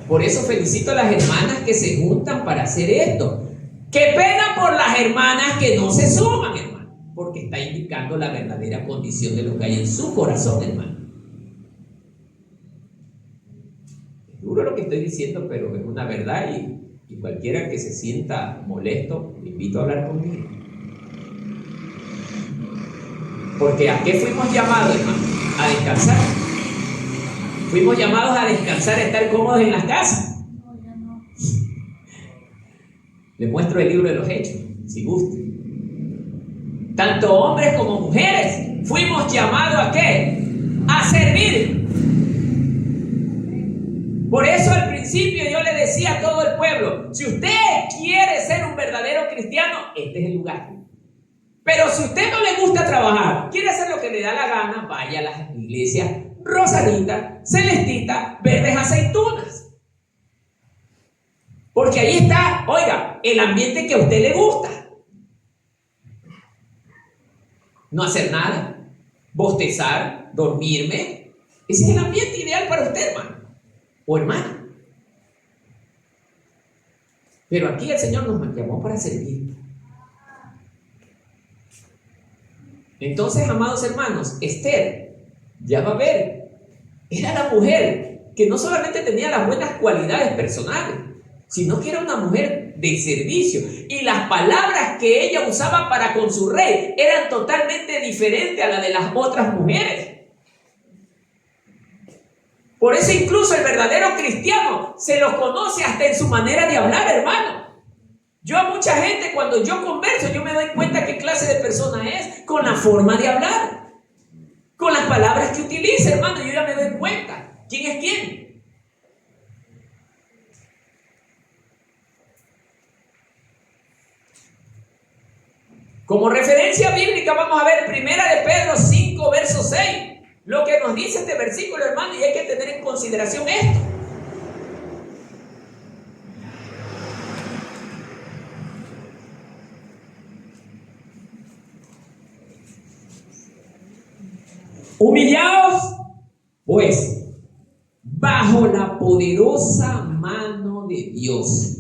Por eso felicito a las hermanas que se juntan para hacer esto. Qué pena por las hermanas que no se suman, hermano. Porque está indicando la verdadera condición de lo que hay en su corazón, hermano. Es duro lo que estoy diciendo, pero es una verdad y cualquiera que se sienta molesto, le invito a hablar conmigo. Porque ¿a qué fuimos llamados, hermano? A descansar. Fuimos llamados a descansar, a estar cómodos en las casas. Les muestro el libro de los Hechos, si gusta. Tanto hombres como mujeres fuimos llamados ¿a qué? A servir. Por eso al principio yo le decía a todo el pueblo, si usted quiere ser un verdadero cristiano, este es el lugar. Pero si usted no le gusta trabajar, quiere hacer lo que le da la gana, vaya a las iglesias rosaditas, celestitas, verdes aceitunas. Porque ahí está, oiga, el ambiente que a usted le gusta. No hacer nada, bostezar, dormirme. Ese es el ambiente ideal para usted, hermano o hermana. Pero aquí el Señor nos llamó para servir. Entonces, amados hermanos, Esther, ya va a ver, era la mujer que no solamente tenía las buenas cualidades personales, sino que era una mujer de servicio. Y las palabras que ella usaba para con su rey eran totalmente diferentes a las de las otras mujeres. Por eso incluso el verdadero cristiano se lo conoce hasta en su manera de hablar, hermano. Yo a mucha gente cuando yo converso, yo me doy cuenta qué clase de persona es con la forma de hablar, con las palabras que utiliza, hermano. Yo ya me doy cuenta quién es quién. Como referencia bíblica vamos a ver 1 de Pedro 5, verso 6. Lo que nos dice este versículo, hermano, y hay que tener en consideración esto. Humillaos, pues, bajo la poderosa mano de Dios,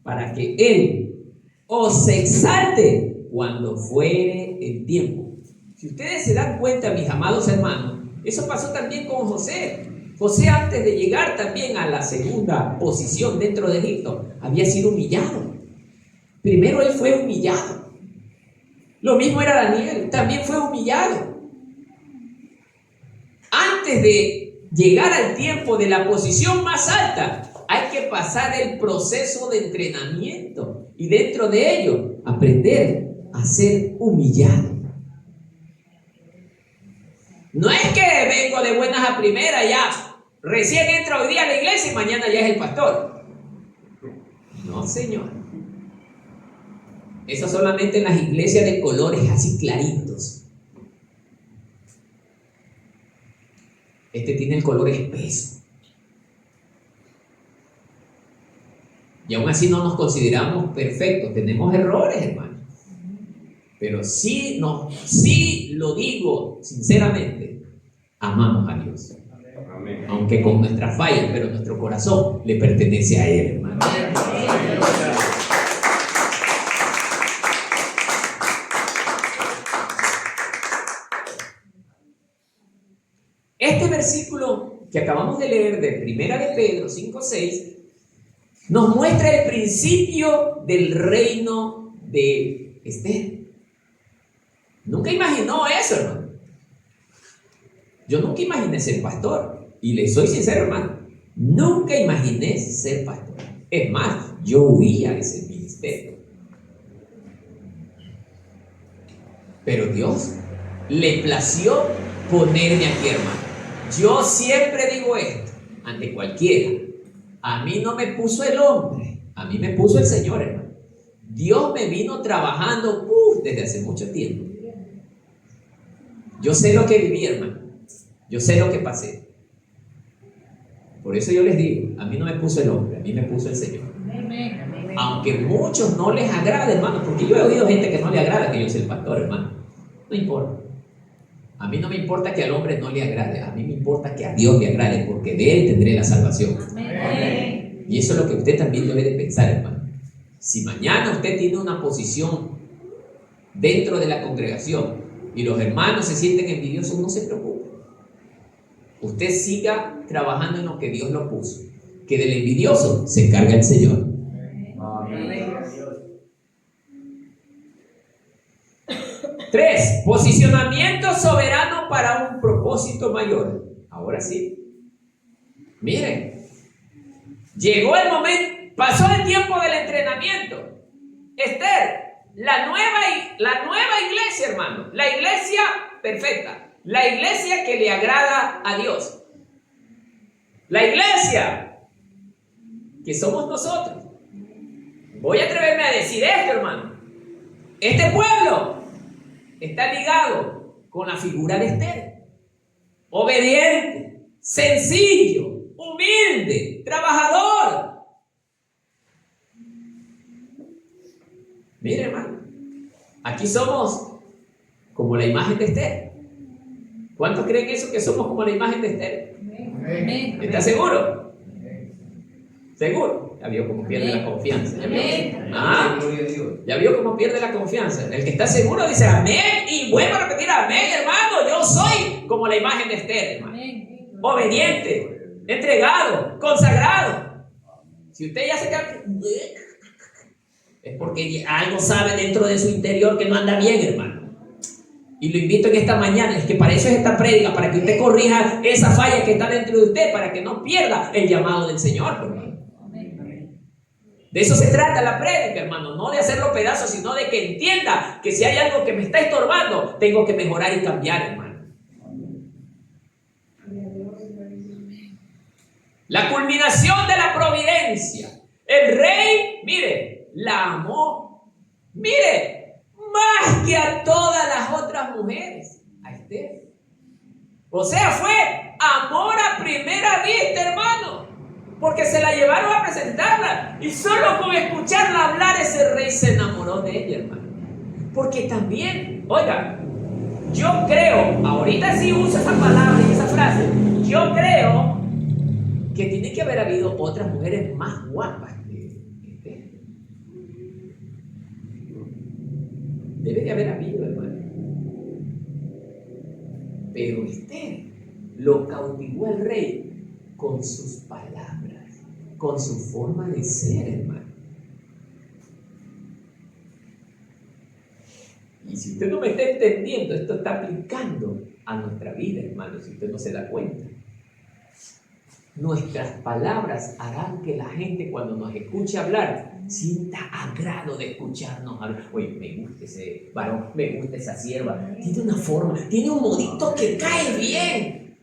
para que Él os exalte cuando fuere el tiempo. Si ustedes se dan cuenta, mis amados hermanos, eso pasó también con José. José, antes de llegar también a la segunda posición dentro de Egipto, había sido humillado. Primero él fue humillado. Lo mismo era Daniel, también fue humillado. Antes de llegar al tiempo de la posición más alta, hay que pasar el proceso de entrenamiento y dentro de ello aprender a ser humillado. No es que vengo de buenas a primeras ya, recién entro hoy día a la iglesia y mañana ya es el pastor. No, señor. Eso solamente en las iglesias de colores así claritos. Este tiene el color espeso. Y aún así no nos consideramos perfectos. Tenemos errores, hermano. Pero sí lo digo sinceramente, amamos a Dios. Amén. Aunque con nuestras fallas, pero nuestro corazón le pertenece a Él, hermano. Este versículo que acabamos de leer de Primera de Pedro 5:6 nos muestra el principio del reino de Esther. Nunca imaginó eso, hermano. Yo nunca imaginé ser pastor. Y le soy sincero, hermano. Nunca imaginé ser pastor. Es más, yo huía de ese ministerio. Pero Dios le plació ponerme aquí, hermano. Yo siempre digo esto ante cualquiera. A mí no me puso el hombre, a mí me puso el Señor, hermano. Dios me vino trabajando desde hace mucho tiempo. Yo sé lo que viví, hermano. Yo sé lo que pasé. Por eso yo les digo, a mí no me puso el hombre, a mí me puso el Señor. Aunque muchos no les agrade, hermano, porque yo he oído gente que no le agrada que yo sea el pastor, hermano. No importa. A mí no me importa que al hombre no le agrade, a mí me importa que a Dios le agrade, porque de Él tendré la salvación. Amén. Y eso es lo que usted también debe de pensar, hermano. Si mañana usted tiene una posición dentro de la congregación y los hermanos se sienten envidiosos, no se preocupe. Usted siga trabajando en lo que Dios lo puso, que del envidioso se encarga el Señor. Amén. 3. Posicionamiento soberano para un propósito mayor. Ahora sí. Miren. Llegó el momento, pasó el tiempo del entrenamiento. Esther, la nueva iglesia, hermano. La iglesia perfecta. La iglesia que le agrada a Dios. La iglesia que somos nosotros. Voy a atreverme a decir esto, hermano. Este pueblo está ligado con la figura de Esther. Obediente, sencillo, humilde, trabajador. Mire, hermano, aquí somos como la imagen de Esther. ¿Cuántos creen eso, que somos como la imagen de Esther? ¿Está seguro? ¿Seguro? Ya vio cómo pierde la confianza. Ya vio cómo pierde la confianza. El que está seguro dice amén, y vuelvo a repetir amén, hermano. Yo soy como la imagen de Esther, hermano. Obediente, entregado, consagrado. Si usted ya se queda, es porque algo sabe dentro de su interior que no anda bien, hermano. Y lo invito en esta mañana, es que para eso es esta prédica, para que usted corrija esa falla que está dentro de usted, para que no pierda el llamado del Señor, hermano. De eso se trata la prédica, hermano, no de hacerlo pedazos, sino de que entienda que si hay algo que me está estorbando, tengo que mejorar y cambiar, hermano. La culminación de la providencia. El rey, mire, la amó. Mire, más que a todas las otras mujeres. A Esther. O sea, fue amor a primera vista, hermano. Porque se la llevaron a presentarla. Y solo con escucharla hablar, ese rey se enamoró de ella, hermano. Porque también, oiga, yo creo, ahorita sí uso esa palabra y esa frase, yo creo que tiene que haber habido otras mujeres más guapas que Esther. Debe de haber habido, hermano. Pero Esther lo cautivó el rey con sus palabras, con su forma de ser, hermano. Y si usted no me está entendiendo, esto está aplicando a nuestra vida, hermano, si usted no se da cuenta. Nuestras palabras harán que la gente, cuando nos escuche hablar, sienta agrado de escucharnos hablar. Oye, me gusta ese varón, me gusta esa sierva. Tiene una forma, tiene un modito que cae bien.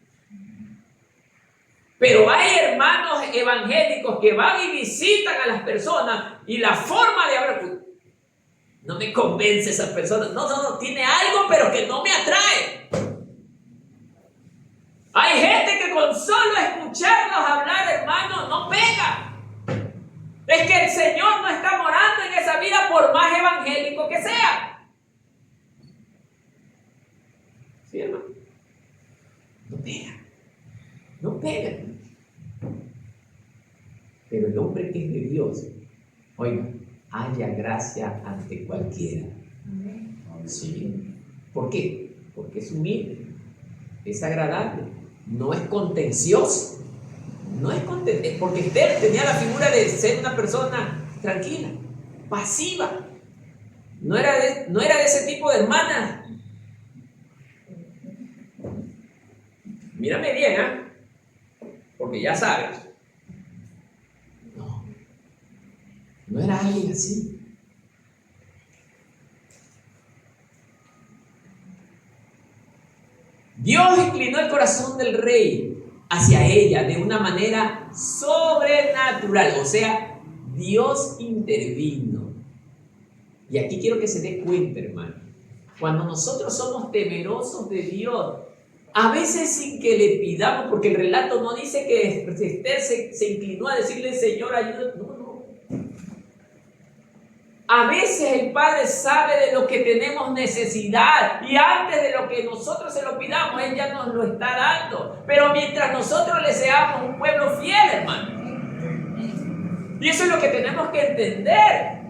Pero hay hermanos evangélicos que van y visitan a las personas y la forma de hablar, no me convence esa persona. No, tiene algo pero que no me atrae. Hay gente que que con solo escucharlos hablar, hermano, no pega. Es que el Señor no está morando en esa vida por más evangélico que sea. ¿Sí, hermano? No pega. No pega. Pero el hombre que es de Dios, oiga, haya gracia ante cualquiera. ¿Sí? ¿Por qué? Porque es humilde, es agradable, no es contencioso. No es contencioso, porque Esther tenía la figura de ser una persona tranquila, pasiva. No era de ese tipo de hermana. Mírame bien, ¿ah? Porque ya sabes. No era alguien así. Dios inclinó el corazón del rey hacia ella de una manera sobrenatural. O sea, Dios intervino. Y aquí quiero que se dé cuenta, hermano. Cuando nosotros somos temerosos de Dios, a veces sin que le pidamos, porque el relato no dice que Esther se inclinó a decirle, Señor, ayúdame. No. A veces el Padre sabe de lo que tenemos necesidad y antes de lo que nosotros se lo pidamos, Él ya nos lo está dando. Pero mientras nosotros le seamos un pueblo fiel, hermano. Y eso es lo que tenemos que entender.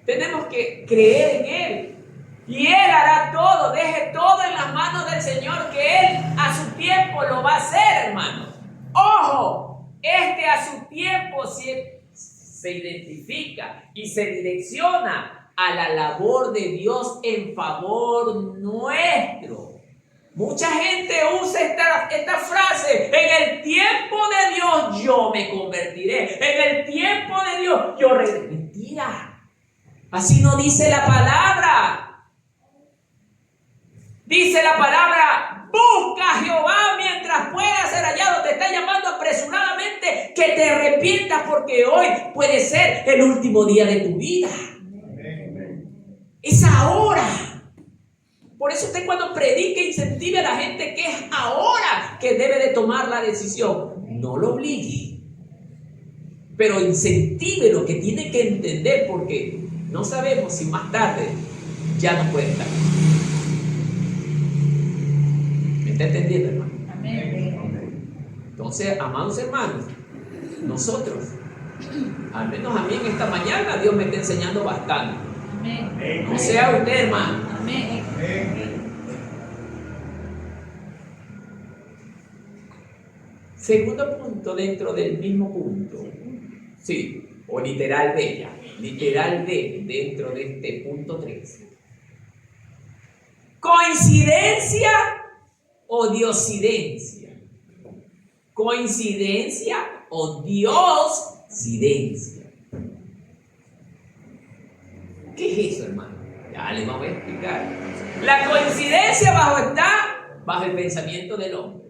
Tenemos que creer en Él. Y Él hará todo, deje todo en las manos del Señor, que Él a su tiempo lo va a hacer, hermano. ¡Ojo! A su tiempo se identifica y se direcciona a la labor de Dios en favor nuestro. Mucha gente usa esta frase: en el tiempo de Dios yo me convertiré, en el tiempo de Dios yo regresaré. Mentira, así no dice la palabra. Dice la palabra: busca a Jehová mientras pueda ser hallado. Te está llamando apresuradamente que te arrepientas, porque hoy puede ser el último día de tu vida. Es ahora. Por eso usted, cuando predique, incentive a la gente que es ahora que debe de tomar la decisión. No lo obligue, pero incentive lo que tiene que entender, porque no sabemos si más tarde ya no puede estar. ¿Me está entendiendo, hermano? Amén. Entonces, amados hermanos, nosotros, al menos a mí en esta mañana, Dios me está enseñando bastante. Amén. No sea usted, hermano. Amén. Segundo punto dentro del mismo punto. Sí, o literal de ella. Literal de dentro de este punto 3. ¿Coincidencia o diosidencia? ¿Coincidencia o diosidencia? ¿Qué es eso, hermano? Ya les vamos a explicar. La coincidencia está bajo el pensamiento del hombre.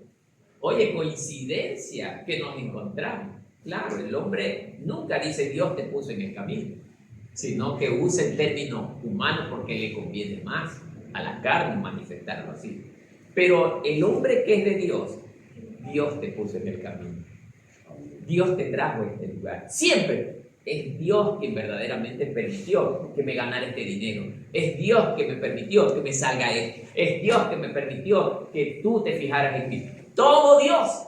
Oye, coincidencia que nos encontramos. Claro, el hombre nunca dice Dios te puso en el camino, sino que usa el término humano porque le conviene más a la carne manifestarlo así. Pero el hombre que es de Dios, Dios te puso en el camino. Dios te trajo a este lugar. Siempre es Dios quien verdaderamente permitió que me ganara este dinero. Es Dios que me permitió que me salga esto. Es Dios que me permitió que tú te fijaras en mí. Todo Dios.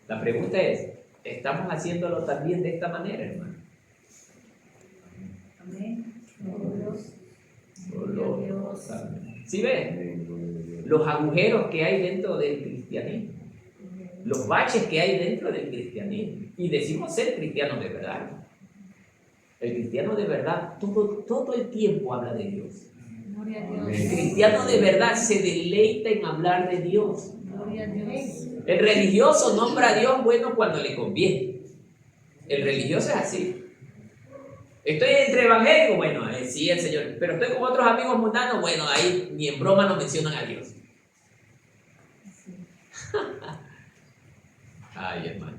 La pregunta es, ¿estamos haciéndolo también de esta manera, hermano? Amén. ¿Sí ven? Los agujeros que hay dentro del cristianismo, los baches que hay dentro del cristianismo. Y decimos ser cristianos de verdad. El cristiano de verdad todo el tiempo habla de Dios. El cristiano de verdad se deleita en hablar de Dios. El religioso nombra a Dios bueno cuando le conviene. El religioso es así. Estoy entre evangélicos, bueno, sí, el Señor. Pero estoy con otros amigos mundanos, bueno, ahí ni en broma nos mencionan a Dios. Ay, hermano.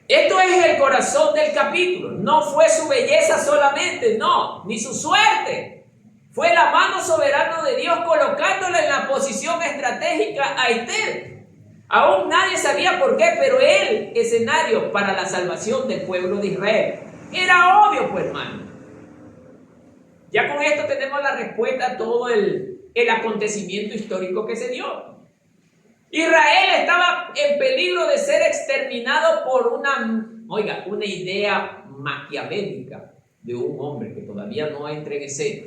Esto es corazón del capítulo. No fue su belleza solamente, no, ni su suerte. Fue la mano soberana de Dios colocándola en la posición estratégica a Esther. Aún nadie sabía por qué, pero el escenario para la salvación del pueblo de Israel era obvio, pues, hermano. Ya con esto tenemos la respuesta a todo el acontecimiento histórico que se dio. Israel estaba en peligro de ser exterminado por una idea maquiavélica de un hombre que todavía no entra en escena.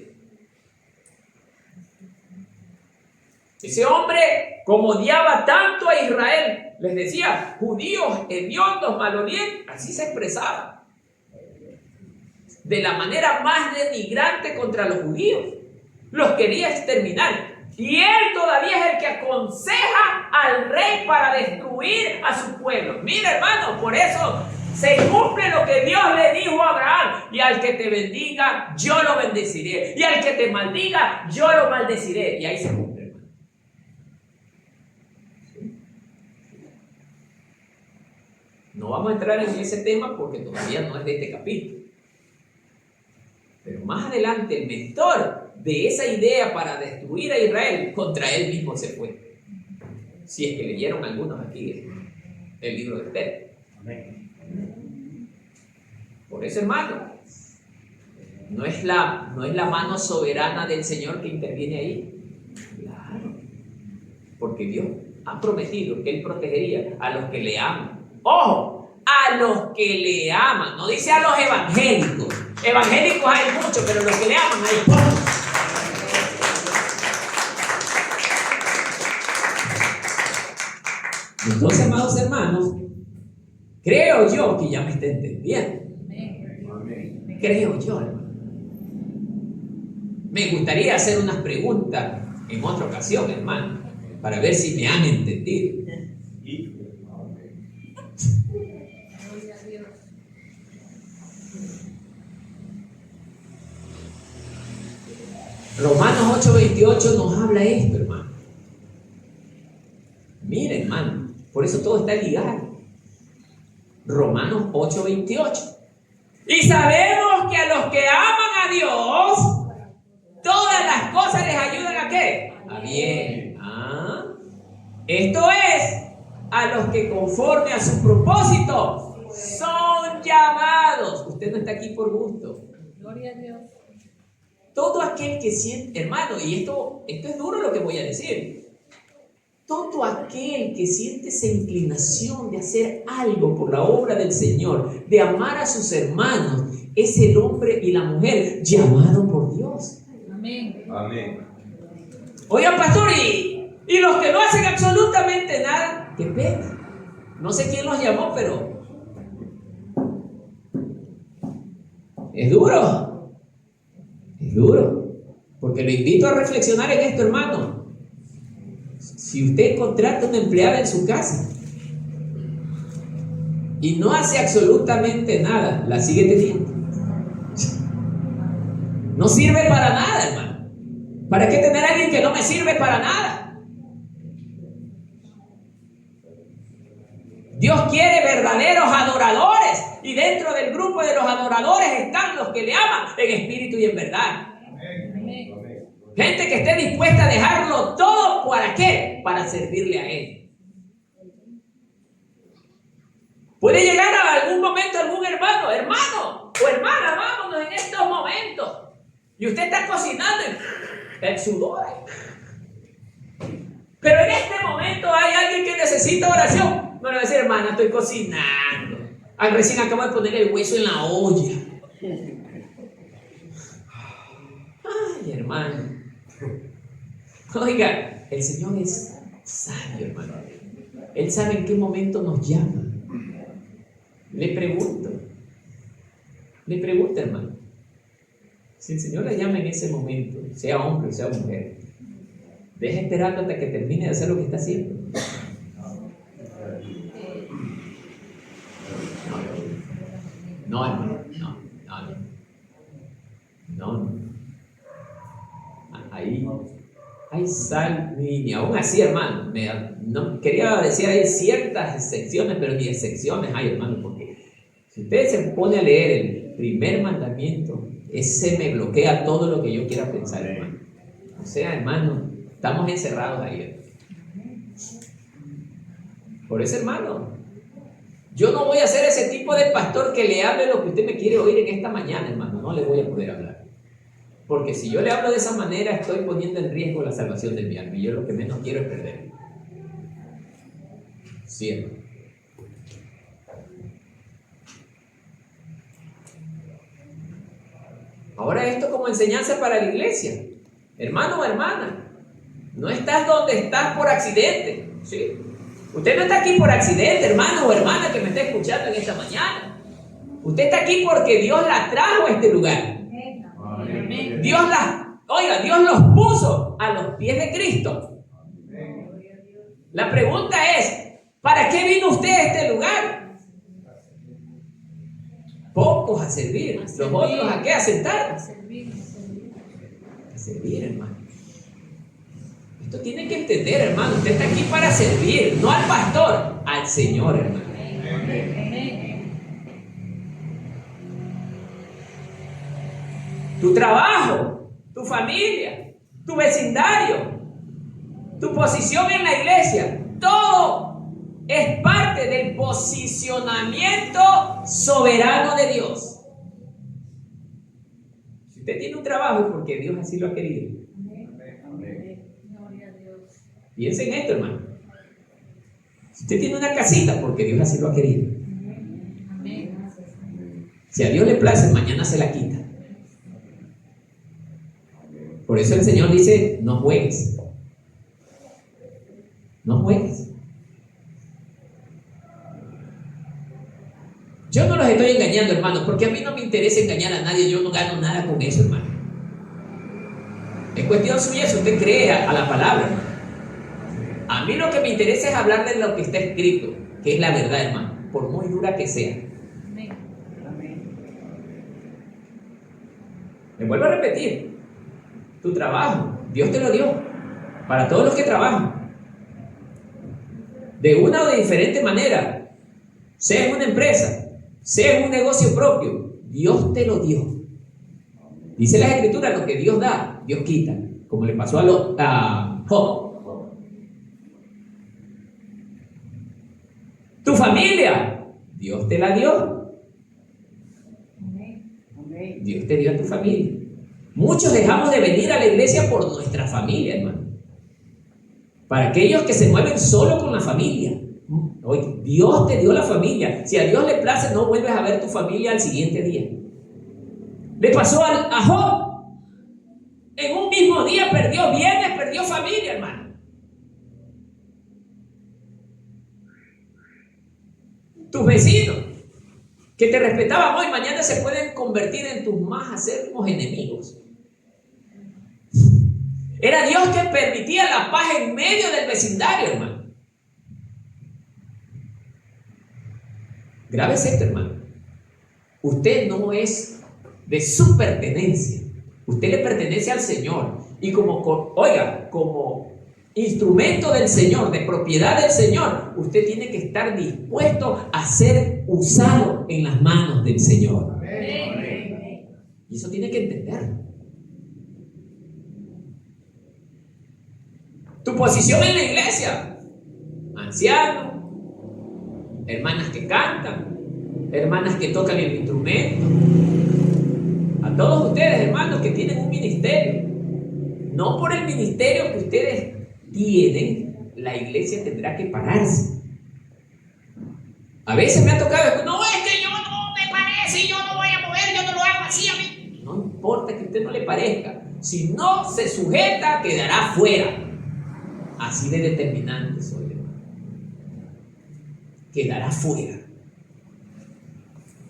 Ese hombre, como odiaba tanto a Israel, les decía, judíos, hediondos, malolientes, así se expresaba. De la manera más denigrante contra los judíos. Los quería exterminar. Y él todavía es el que aconseja al rey para destruir a su pueblo. Mira, hermano, por eso se cumple lo que Dios le dijo a Abraham. Y al que te bendiga, yo lo bendeciré. Y al que te maldiga, yo lo maldeciré. Y ahí se cumple, hermano. No vamos a entrar en ese tema porque todavía no es de este capítulo. Pero más adelante el mentor de esa idea para destruir a Israel contra él mismo se fue. Si es que leyeron algunos aquí el libro de Esther. Por eso, hermano, no es la mano soberana del Señor que interviene ahí. Claro. Porque Dios ha prometido que Él protegería a los que le aman. ¡Ojo! A los que le aman. No dice a los evangélicos. Evangélicos hay muchos, pero los que le aman hay pocos. Entonces, amados hermanos, creo yo que ya me está entendiendo. Creo yo, hermano. Me gustaría hacer unas preguntas en otra ocasión, hermano, para ver si me han entendido. Romanos 8:28 nos habla esto, hermano. Mira, hermano, por eso todo está ligado. Romanos 8:28. Y sabemos que a los que aman a Dios, todas las cosas les ayudan ¿a qué? A bien. Esto es, a los que conforme a su propósito son llamados. Usted no está aquí por gusto. Gloria a Dios. Todo aquel que siente, hermano, y esto es duro lo que voy a decir. Todo aquel que siente esa inclinación de hacer algo por la obra del Señor, de amar a sus hermanos, es el hombre y la mujer llamado por Dios. Amén. Amén. Oigan, pastor, y los que no hacen absolutamente nada, qué pena. No sé quién los llamó, pero es duro. Es duro, porque lo invito a reflexionar en esto, hermano. Si usted contrata una empleada en su casa y no hace absolutamente nada, la sigue teniendo. No sirve para nada, hermano. ¿Para qué tener a alguien que no me sirve para nada? Dios quiere verdaderos adoradores, y dentro del grupo de los adoradores están los que le aman en espíritu y en verdad. Amén. Gente que esté dispuesta a dejarlo todo, ¿para qué? Para servirle a Él. Puede llegar a algún momento algún hermano o hermana, vámonos en estos momentos. Y usted está cocinando y el sudor. Pero en este momento hay alguien que necesita oración. Bueno, decir, hermana, estoy cocinando. Recién acabo de poner el hueso en la olla. Ay, hermano. Oiga, el Señor es sabio, hermano. Él sabe en qué momento nos llama. Le pregunto, hermano. Si el Señor le llama en ese momento, sea hombre o sea mujer, deja esperando hasta que termine de hacer lo que está haciendo. No, hermano, no. Hay sal, ni aún así, hermano. No quería decir hay ciertas excepciones, pero ni excepciones hay, hermano, porque Si usted se pone a leer el primer mandamiento, ese me bloquea todo lo que yo quiera pensar, hermano. O sea, hermano, estamos encerrados ahí. Por eso, hermano, yo no voy a ser ese tipo de pastor que le hable lo que usted me quiere oír en esta mañana, hermano. No le voy a poder hablar. Porque si yo le hablo de esa manera, estoy poniendo en riesgo la salvación de mi alma. Y yo lo que menos quiero es perder. Sí, hermano. Ahora esto como enseñanza para la iglesia. Hermano o hermana, no estás donde estás por accidente. ¿Sí? Usted no está aquí por accidente, hermano o hermana que me está escuchando en esta mañana. Usted está aquí porque Dios la trajo a este lugar. Dios los puso a los pies de Cristo. La pregunta es, ¿para qué vino usted a este lugar? Pocos a servir, los otros a qué, a sentar. A servir, hermano. Esto tiene que entender, hermano. Usted está aquí para servir, no al pastor, al Señor, hermano. Tu trabajo, tu familia, tu vecindario, tu posición en la iglesia, todo es parte del posicionamiento soberano de Dios. Si usted tiene un trabajo es porque Dios así lo ha querido. Piensen en esto, hermano. Si usted tiene una casita, porque Dios así lo ha querido. Si a Dios le place, mañana se la quita. Por eso el Señor dice, no juegues. No juegues. Yo no los estoy engañando, hermano, porque a mí no me interesa engañar a nadie. Yo no gano nada con eso, hermano. Es cuestión suya si usted cree a la palabra, hermano. A mí lo que me interesa es hablar de lo que está escrito, que es la verdad, hermano, por muy dura que sea. Me vuelvo a repetir, tu trabajo, Dios te lo dio, para todos los que trabajan, de una o de diferente manera, sea en una empresa, sea en un negocio propio, Dios te lo dio. Dice la Escritura, lo que Dios da, Dios quita, como le pasó a Job. Tu familia, Dios te la dio. Dios te dio a tu familia. Muchos dejamos de venir a la iglesia por nuestra familia, hermano. Para aquellos que se mueven solo con la familia. Oye, Dios te dio la familia. Si a Dios le place, no vuelves a ver tu familia al siguiente día. Le pasó a Job. En un mismo día perdió bienes, perdió familia, hermano. Tus vecinos, que te respetaban hoy, mañana se pueden convertir en tus más acérrimos enemigos. Era Dios que permitía la paz en medio del vecindario, hermano. Grave es esto, hermano. Usted no es de su pertenencia. Usted le pertenece al Señor. Y como instrumento del Señor, de propiedad del Señor, usted tiene que estar dispuesto a ser usado en las manos del Señor. Y eso tiene que entenderlo. Tu posición en la iglesia, anciano, hermanas que cantan, hermanas que tocan el instrumento, a todos ustedes, hermanos, que tienen un ministerio, no por el ministerio que ustedes tienen, la iglesia tendrá que pararse. A veces me ha tocado, no, es que yo no me parece, yo no voy a mover, yo no lo hago así a mí. No importa que a usted no le parezca, si no se sujeta, quedará fuera. Así de determinante soy, hermano. Quedará fuera.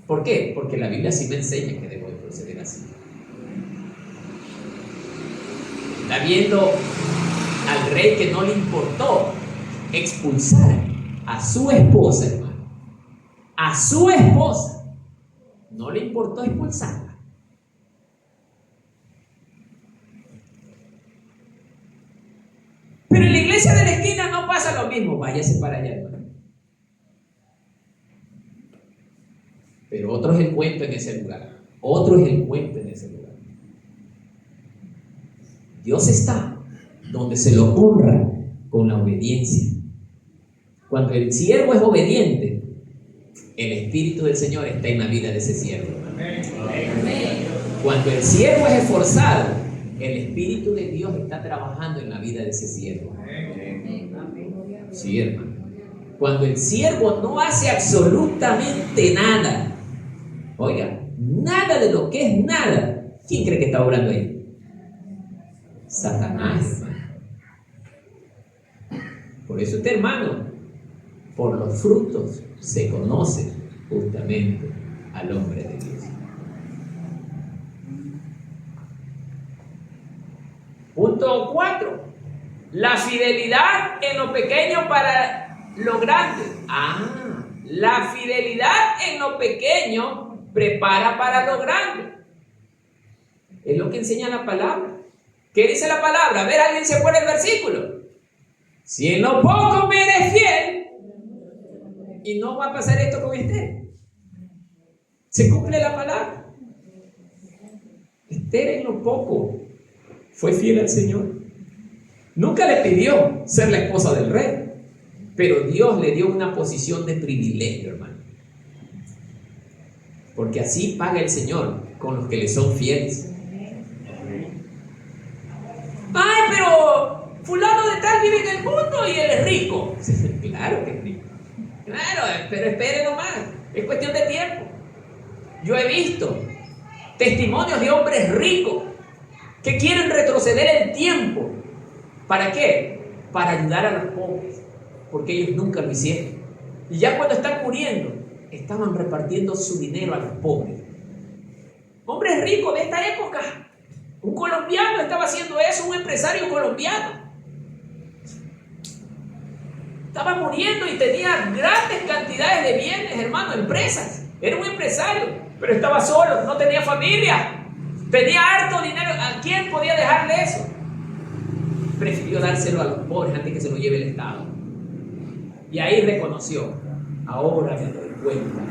¿Por qué? Porque la Biblia sí me enseña que debo de proceder así. Está viendo al rey que no le importó expulsar a su esposa, hermano. A su esposa no le importó expulsarla. Pero en la iglesia de la esquina no pasa lo mismo. Váyase para allá, hermano. Pero otro es el cuento en ese lugar. Otro es el cuento en ese lugar. Dios está donde se lo honra con la obediencia. Cuando el siervo es obediente, el Espíritu del Señor está en la vida de ese siervo. Cuando el siervo es esforzado, el Espíritu de Dios está trabajando en la vida de ese siervo. Sí, hermano. Cuando el siervo no hace absolutamente nada, oiga, nada de lo que es nada, ¿quién cree que está obrando ahí? Satanás. Por eso usted, hermano, por los frutos se conoce justamente al hombre de Dios. Punto 4. La fidelidad en lo pequeño para lo grande. La fidelidad en lo pequeño prepara para lo grande. Es lo que enseña la palabra. ¿Qué dice la palabra? A ver, alguien se acuerda del versículo. Si en lo poco me eres fiel, y no va a pasar esto con Esther. Se cumple la palabra. Esther en lo poco fue fiel al Señor. Nunca le pidió ser la esposa del rey, pero Dios le dio una posición de privilegio, hermano. Porque así paga el Señor con los que le son fieles. Ay, pero fulano de tal vive en el mundo y él es rico. Claro que es rico. Claro, pero espere nomás. Es cuestión de tiempo. Yo he visto testimonios de hombres ricos que quieren retroceder el tiempo. ¿Para qué? Para ayudar a los pobres. Porque ellos nunca lo hicieron. Y ya cuando están muriendo, estaban repartiendo su dinero a los pobres. Hombres ricos de esta época. Un colombiano estaba haciendo eso, un empresario colombiano. Estaba muriendo y tenía grandes cantidades de bienes, hermano, empresas. Era un empresario, pero estaba solo, no tenía familia. Tenía harto dinero. ¿A quién podía dejarle eso? Prefirió dárselo a los pobres antes que se lo lleve el Estado. Y ahí reconoció, ahora me doy cuenta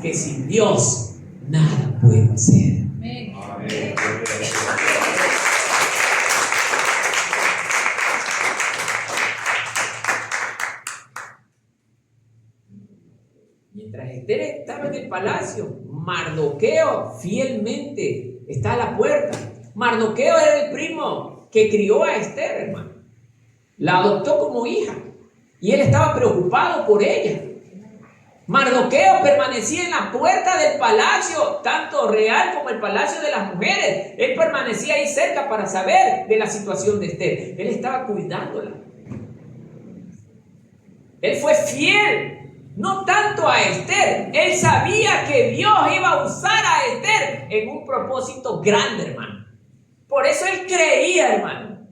que sin Dios nada puedo hacer. Amén. Amén. Mientras Esther estaba en el palacio, Mardoqueo fielmente está a la puerta. Mardoqueo era el primo que crió a Esther, hermano. La adoptó como hija y él estaba preocupado por ella. Mardoqueo permanecía en la puerta del palacio, tanto real como el palacio de las mujeres. Él permanecía ahí cerca para saber de la situación de Esther. Él estaba cuidándola. Él fue fiel. No tanto a Esther, él sabía que Dios iba a usar a Esther en un propósito grande, hermano. Por eso él creía, hermano.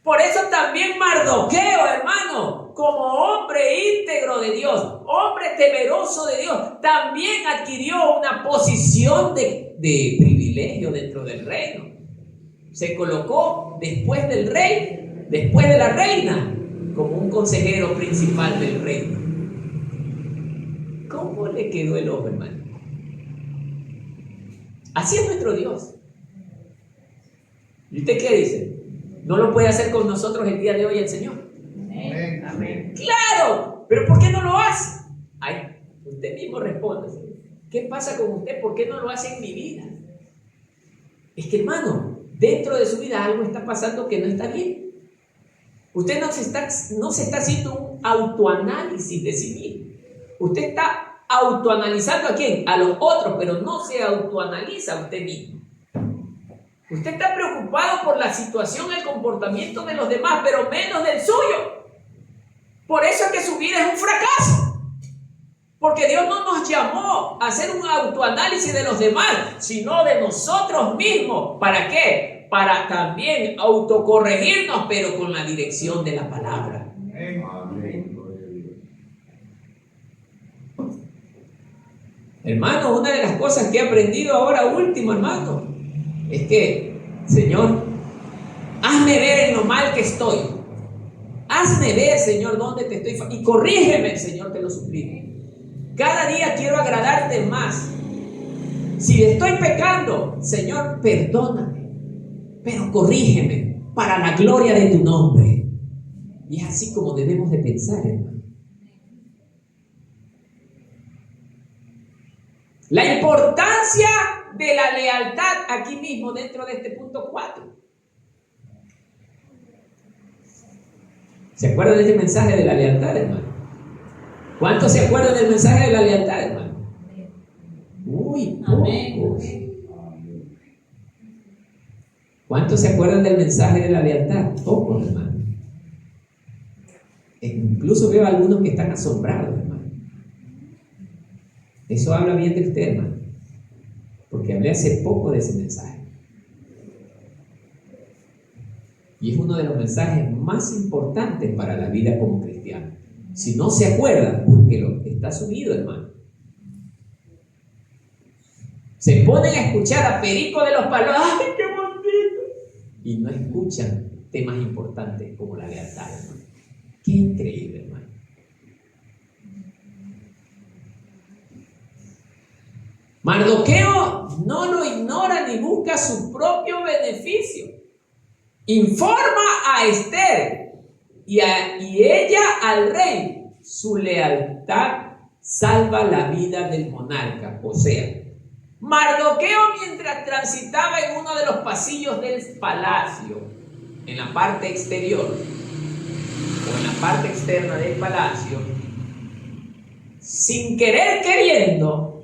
Por eso también Mardoqueo, hermano, como hombre íntegro de Dios, hombre temeroso de Dios, también adquirió una posición de privilegio dentro del reino. Se colocó después del rey, después de la reina, como un consejero principal del reino. ¿Cómo le quedó el ojo, hermano? Así es nuestro Dios. ¿Y usted qué dice? ¿No lo puede hacer con nosotros el día de hoy el Señor? Amén. Amén. ¡Claro! ¿Pero por qué no lo hace? Ay, usted mismo responde. ¿Qué pasa con usted? ¿Por qué no lo hace en mi vida? Es que, hermano, dentro de su vida algo está pasando que no está bien. Usted no se está haciendo un autoanálisis de sí mismo. Usted está autoanalizando a quién, a los otros, pero no se autoanaliza a usted mismo. Usted está preocupado por la situación, el comportamiento de los demás, pero menos del suyo. Por eso es que su vida es un fracaso. Porque Dios no nos llamó a hacer un autoanálisis de los demás, sino de nosotros mismos. ¿Para qué? Para también autocorregirnos, pero con la dirección de la palabra. Amén. Hermano, una de las cosas que he aprendido ahora último, hermano, es que, Señor, hazme ver en lo mal que estoy. Hazme ver, Señor, dónde te estoy fallando. Y corrígeme, Señor, te lo suplico. Cada día quiero agradarte más. Si estoy pecando, Señor, perdóname, pero corrígeme para la gloria de tu nombre. Y es así como debemos de pensar, hermano. La importancia de la lealtad aquí mismo dentro de este punto 4. ¿Se acuerdan de ese mensaje de la lealtad, hermano? ¿Cuántos se acuerdan del mensaje de la lealtad, hermano? Uy, pocos. ¿Cuántos se acuerdan del mensaje de la lealtad? Pocos, hermano. Incluso veo a algunos que están asombrados, hermano. Eso habla bien de usted, hermano, porque hablé hace poco de ese mensaje. Y es uno de los mensajes más importantes para la vida como cristiano. Si no se acuerda, búsquelo. Está subido, hermano. Se ponen a escuchar a Perico de los Palos. ¡Ay, qué bonito! Y no escuchan temas importantes como la lealtad, hermano. Qué increíble, hermano. Mardoqueo no lo ignora ni busca su propio beneficio. Informa a Esther y ella al rey. Su lealtad salva la vida del monarca. O sea, Mardoqueo, mientras transitaba en uno de los pasillos del palacio, en la parte exterior o en la parte externa del palacio, sin querer queriendo,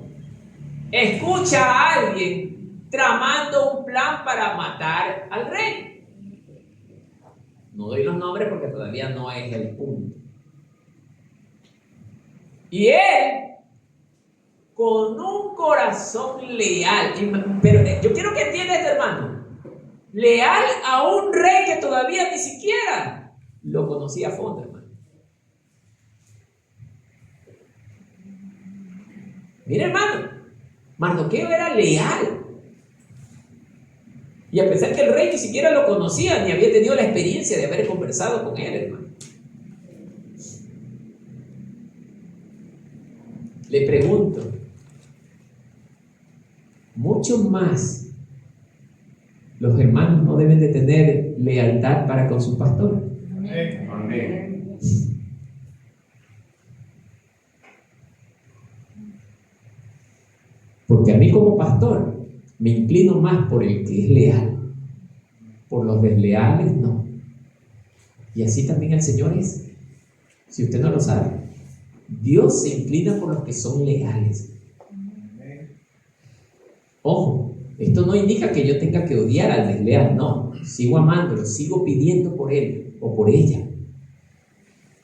escucha a alguien tramando un plan para matar al rey. No doy los nombres porque todavía no es el punto. Y él, con un corazón leal, pero yo quiero que entiendas, hermano, leal a un rey que todavía ni siquiera lo conocía a fondo, hermano. Mira, hermano, Mardoqueo era leal. Y a pesar que el rey ni siquiera lo conocía, ni había tenido la experiencia de haber conversado con él, hermano. Le pregunto, mucho más, los hermanos no deben de tener lealtad para con sus pastores. Amén. Porque a mí como pastor me inclino más por el que es leal. Por los desleales, no. Y así también el Señor es. Si usted no lo sabe, Dios se inclina por los que son leales. Ojo, esto no indica que yo tenga que odiar al desleal, no. Sigo amándolo, sigo pidiendo por él o por ella.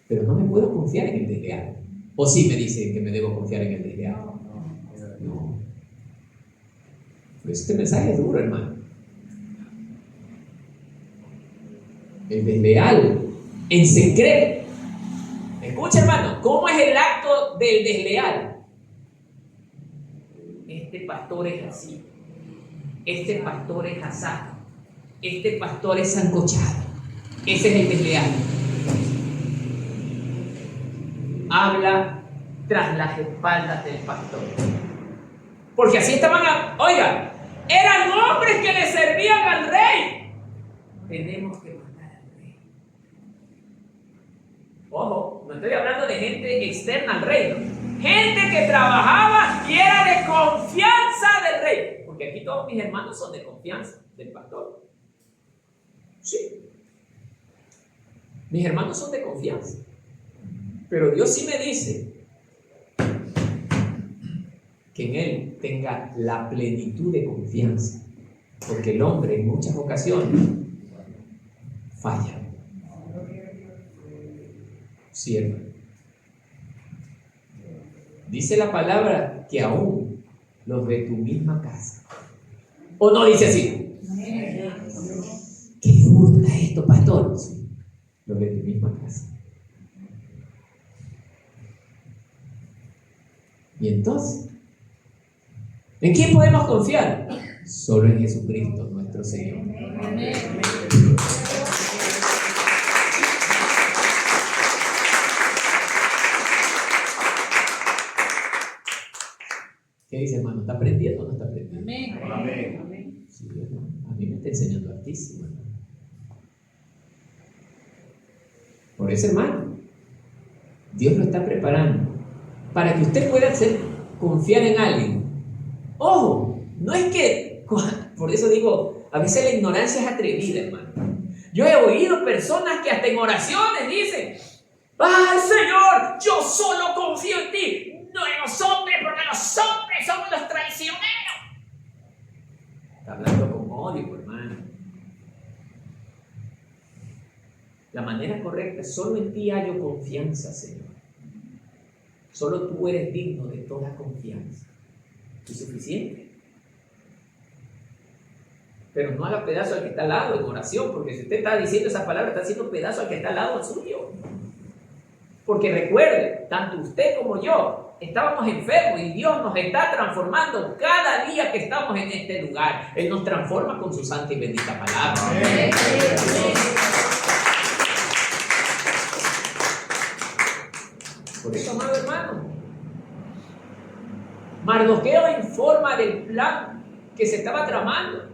Pero no me puedo confiar en el desleal. O sí me dice que me debo confiar en el desleal. No. Este mensaje es duro, hermano. El desleal en secreto. Escucha, hermano, ¿cómo es el acto del desleal? Este pastor es así. Este pastor es asado. Este pastor es sancochado. Ese es el desleal. Habla tras las espaldas del pastor. Porque así estaban, oiga, eran hombres que le servían al rey. Tenemos que matar al rey. Ojo, no estoy hablando de gente externa al reino. Gente que trabajaba y era de confianza del rey. Porque aquí todos mis hermanos son de confianza del pastor. Sí. Mis hermanos son de confianza. Pero Dios sí me dice que en Él tenga la plenitud de confianza, porque el hombre en muchas ocasiones falla. Sí, hermano. Dice la palabra que aún los de tu misma casa. ¿O no dice así? ¿Qué duro está esto, pastor? Sí, los de tu misma casa. Y entonces, ¿en quién podemos confiar? Solo en Jesucristo, nuestro Señor. Amén. ¿Qué dice, hermano? ¿Está aprendiendo o no está aprendiendo? Amén. Amén. Sí, hermano. A mí me está enseñando hartísimo, hermano. Por eso, hermano, Dios lo está preparando para que usted pueda confiar en alguien. Ojo, no es que, por eso digo, a veces la ignorancia es atrevida, hermano. Yo he oído personas que hasta en oraciones dicen: ¡ay, Señor, yo solo confío en ti, no en los hombres, porque los hombres somos los traicioneros! Está hablando con odio, hermano. La manera correcta: solo en ti hallo confianza, Señor. Solo tú eres digno de toda confianza. ¿Es suficiente? Pero no haga pedazo al que está al lado en oración, porque si usted está diciendo esa palabra, está haciendo pedazo al que está al lado suyo. Porque recuerde, tanto usted como yo estábamos enfermos y Dios nos está transformando cada día que estamos en este lugar. Él nos transforma con su santa y bendita palabra. Amén. Por eso, amado hermano, Mardoqueo informa del plan que se estaba tramando.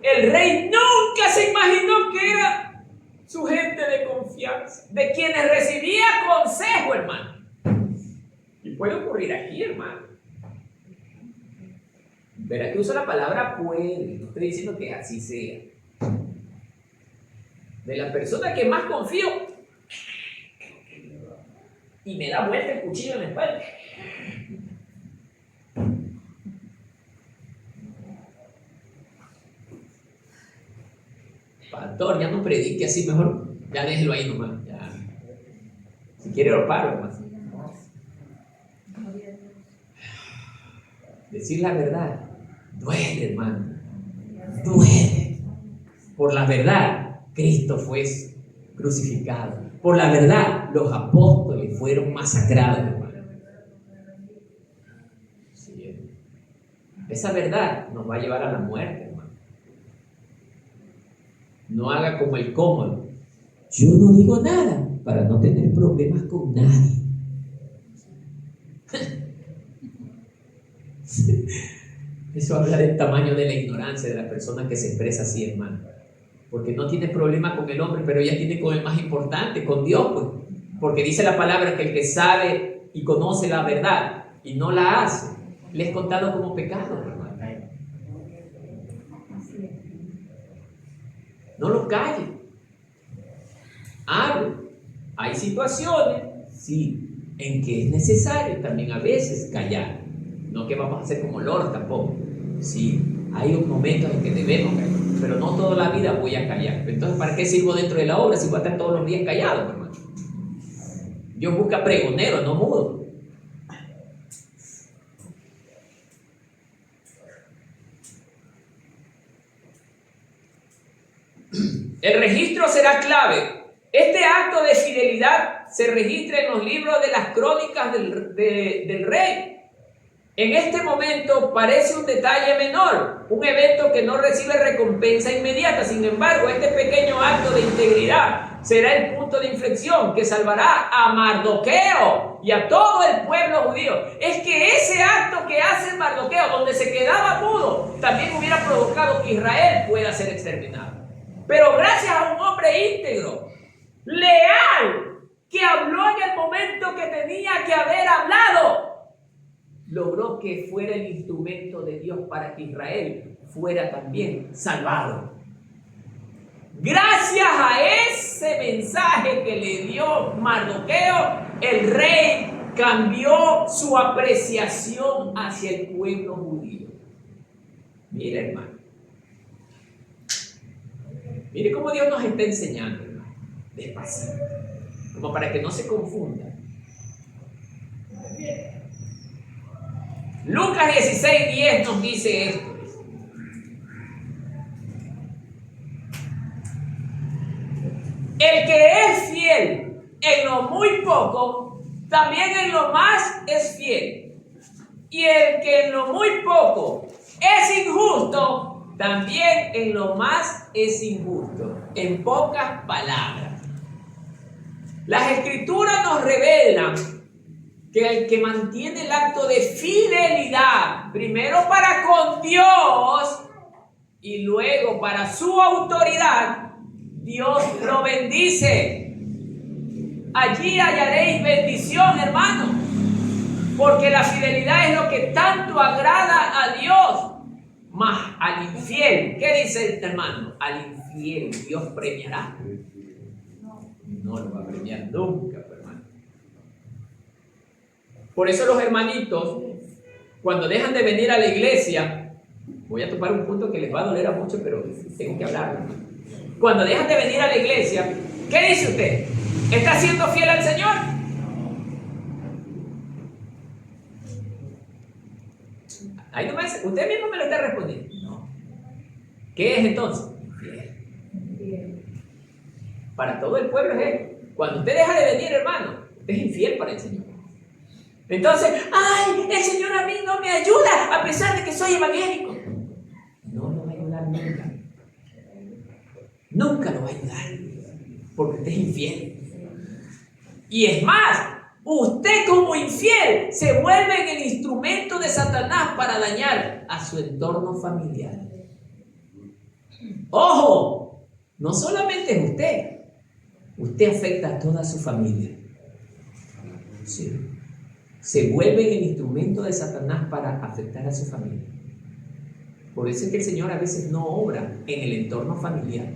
El rey nunca se imaginó que era su gente de confianza, de quienes recibía consejo, hermano. Y puede ocurrir aquí, hermano. Verá que uso la palabra puede, no estoy diciendo que así sea. De la persona que más confío y me da vuelta el cuchillo en la espalda. Pastor, ya no predique así, mejor ya déjelo ahí nomás. Ya. Si quiere lo paro, hermano. Decir la verdad duele, hermano. Duele. Por la verdad, Cristo fue crucificado. Por la verdad, los apóstoles fueron masacrados, hermano. Sí, esa verdad nos va a llevar a la muerte, hermano. No haga como el cómodo. Yo no digo nada para no tener problemas con nadie. Eso habla del tamaño de la ignorancia de la persona que se expresa así, hermano. Porque no tiene problema con el hombre, pero ella tiene con el más importante, con Dios, pues. Porque dice la palabra que el que sabe y conoce la verdad y no la hace, le es contado como pecado, hermano. No lo calle. Hable. Hay situaciones, sí, en que es necesario también a veces callar. No que vamos a hacer como loros tampoco. Sí, hay momentos en que debemos callar, pero no toda la vida voy a callar. Entonces, ¿para qué sirvo dentro de la obra si voy a estar todos los días callado, hermano? Dios busca pregoneros, no mudos. El registro será clave. Este acto de fidelidad se registra en los libros de las crónicas del rey. En este momento parece un detalle menor, un evento que no recibe recompensa inmediata. Sin embargo, este pequeño acto de integridad será el punto de inflexión que salvará a Mardoqueo y a todo el pueblo judío. Es que ese acto que hace Mardoqueo, donde se quedaba mudo, también hubiera provocado que Israel pueda ser exterminado. Pero gracias a un hombre íntegro, leal, que habló en el momento que tenía que haber hablado, logró que fuera el instrumento de Dios para que Israel fuera también salvado. Gracias a ese mensaje que le dio Mardoqueo, el rey cambió su apreciación hacia el pueblo judío. Mira, hermano. Mire cómo Dios nos está enseñando, hermano. Despacito. Como para que no se confunda. Lucas 16:10 nos dice esto. El que es fiel en lo muy poco, también en lo más es fiel. Y el que en lo muy poco es injusto, también en lo más es injusto. En pocas palabras, las escrituras nos revelan que el que mantiene el acto de fidelidad, primero para con Dios y luego para su autoridad, Dios lo bendice. Allí hallaréis bendición, hermano, porque la fidelidad es lo que tanto agrada a Dios. Mas al infiel, ¿qué dice el hermano? Al infiel Dios premiará. No lo va a premiar nunca, hermano. Por eso los hermanitos, cuando dejan de venir a la iglesia, voy a topar un punto que les va a doler a muchos, pero tengo que hablarlo. Cuando dejan de venir a la iglesia, ¿qué dice usted? ¿Está siendo fiel al Señor? Ahí no me, usted mismo me lo está respondiendo. No. ¿Qué es entonces? Infiel. Para todo el pueblo es él. Cuando usted deja de venir, hermano, usted es infiel para el Señor. Entonces, ¡ay! El Señor a mí no me ayuda a pesar de que soy evangélico. No lo va a ayudar nunca. Nunca lo va a ayudar. Porque usted es infiel. Y es más, usted como infiel se vuelve el instrumento de Satanás para dañar a su entorno familiar. ¡Ojo! No solamente es usted afecta a toda su familia. Sí. Se vuelve el instrumento de Satanás para afectar a su familia. Por eso es que el Señor a veces no obra en el entorno familiar.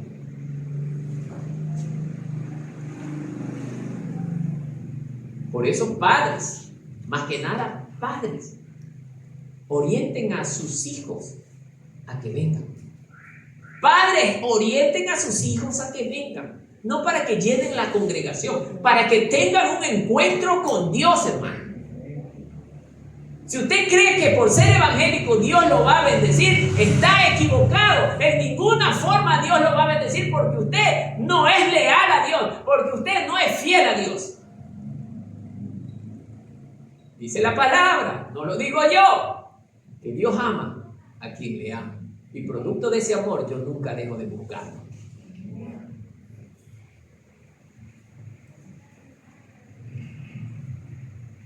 Por eso, padres, más que nada, padres, orienten a sus hijos a que vengan. Padres, orienten a sus hijos a que vengan. No para que llenen la congregación, para que tengan un encuentro con Dios, hermano. Si usted cree que por ser evangélico Dios lo va a bendecir, está equivocado. En ninguna forma Dios lo va a bendecir porque usted no es leal a Dios, porque usted no es fiel a Dios. Dice la palabra, no lo digo yo, que Dios ama a quien le ama. Y producto de ese amor yo nunca dejo de buscarlo.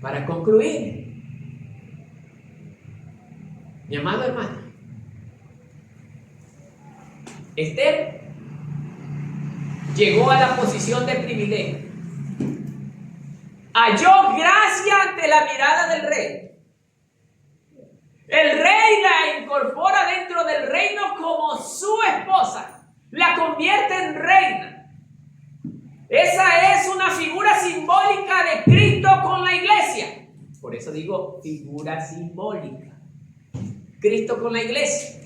Para concluir, mi amado hermano, Esther llegó a la posición de privilegio. Halló gracia ante la mirada del rey. El rey la incorpora dentro del reino como su esposa. La convierte en reina. Esa es una figura simbólica de Cristo con la iglesia. Por eso digo figura simbólica. Cristo con la iglesia.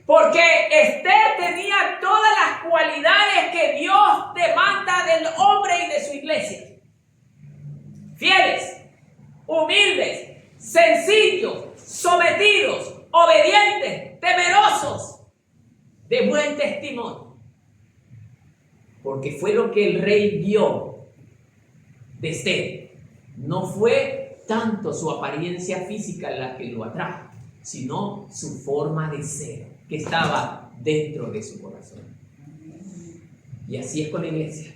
Porque Esther tenía todas las cualidades que Dios demanda del hombre y de su iglesia. Fieles, humildes, sencillos, sometidos, obedientes, temerosos, de buen testimonio. Porque fue lo que el rey vio de Esther. No fue tanto su apariencia física la que lo atrajo, sino su forma de ser, que estaba dentro de su corazón. Y así es con la iglesia.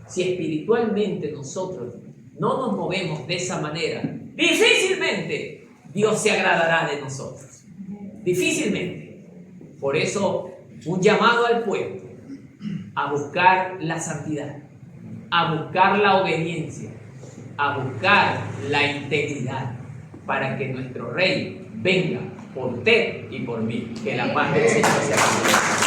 Si espiritualmente nosotros no nos movemos de esa manera, difícilmente Dios se agradará de nosotros. Difícilmente. Por eso, un llamado al pueblo a buscar la santidad, a buscar la obediencia, a buscar la integridad, para que nuestro Rey venga por usted y por mí. Que la paz del Señor sea con nosotros.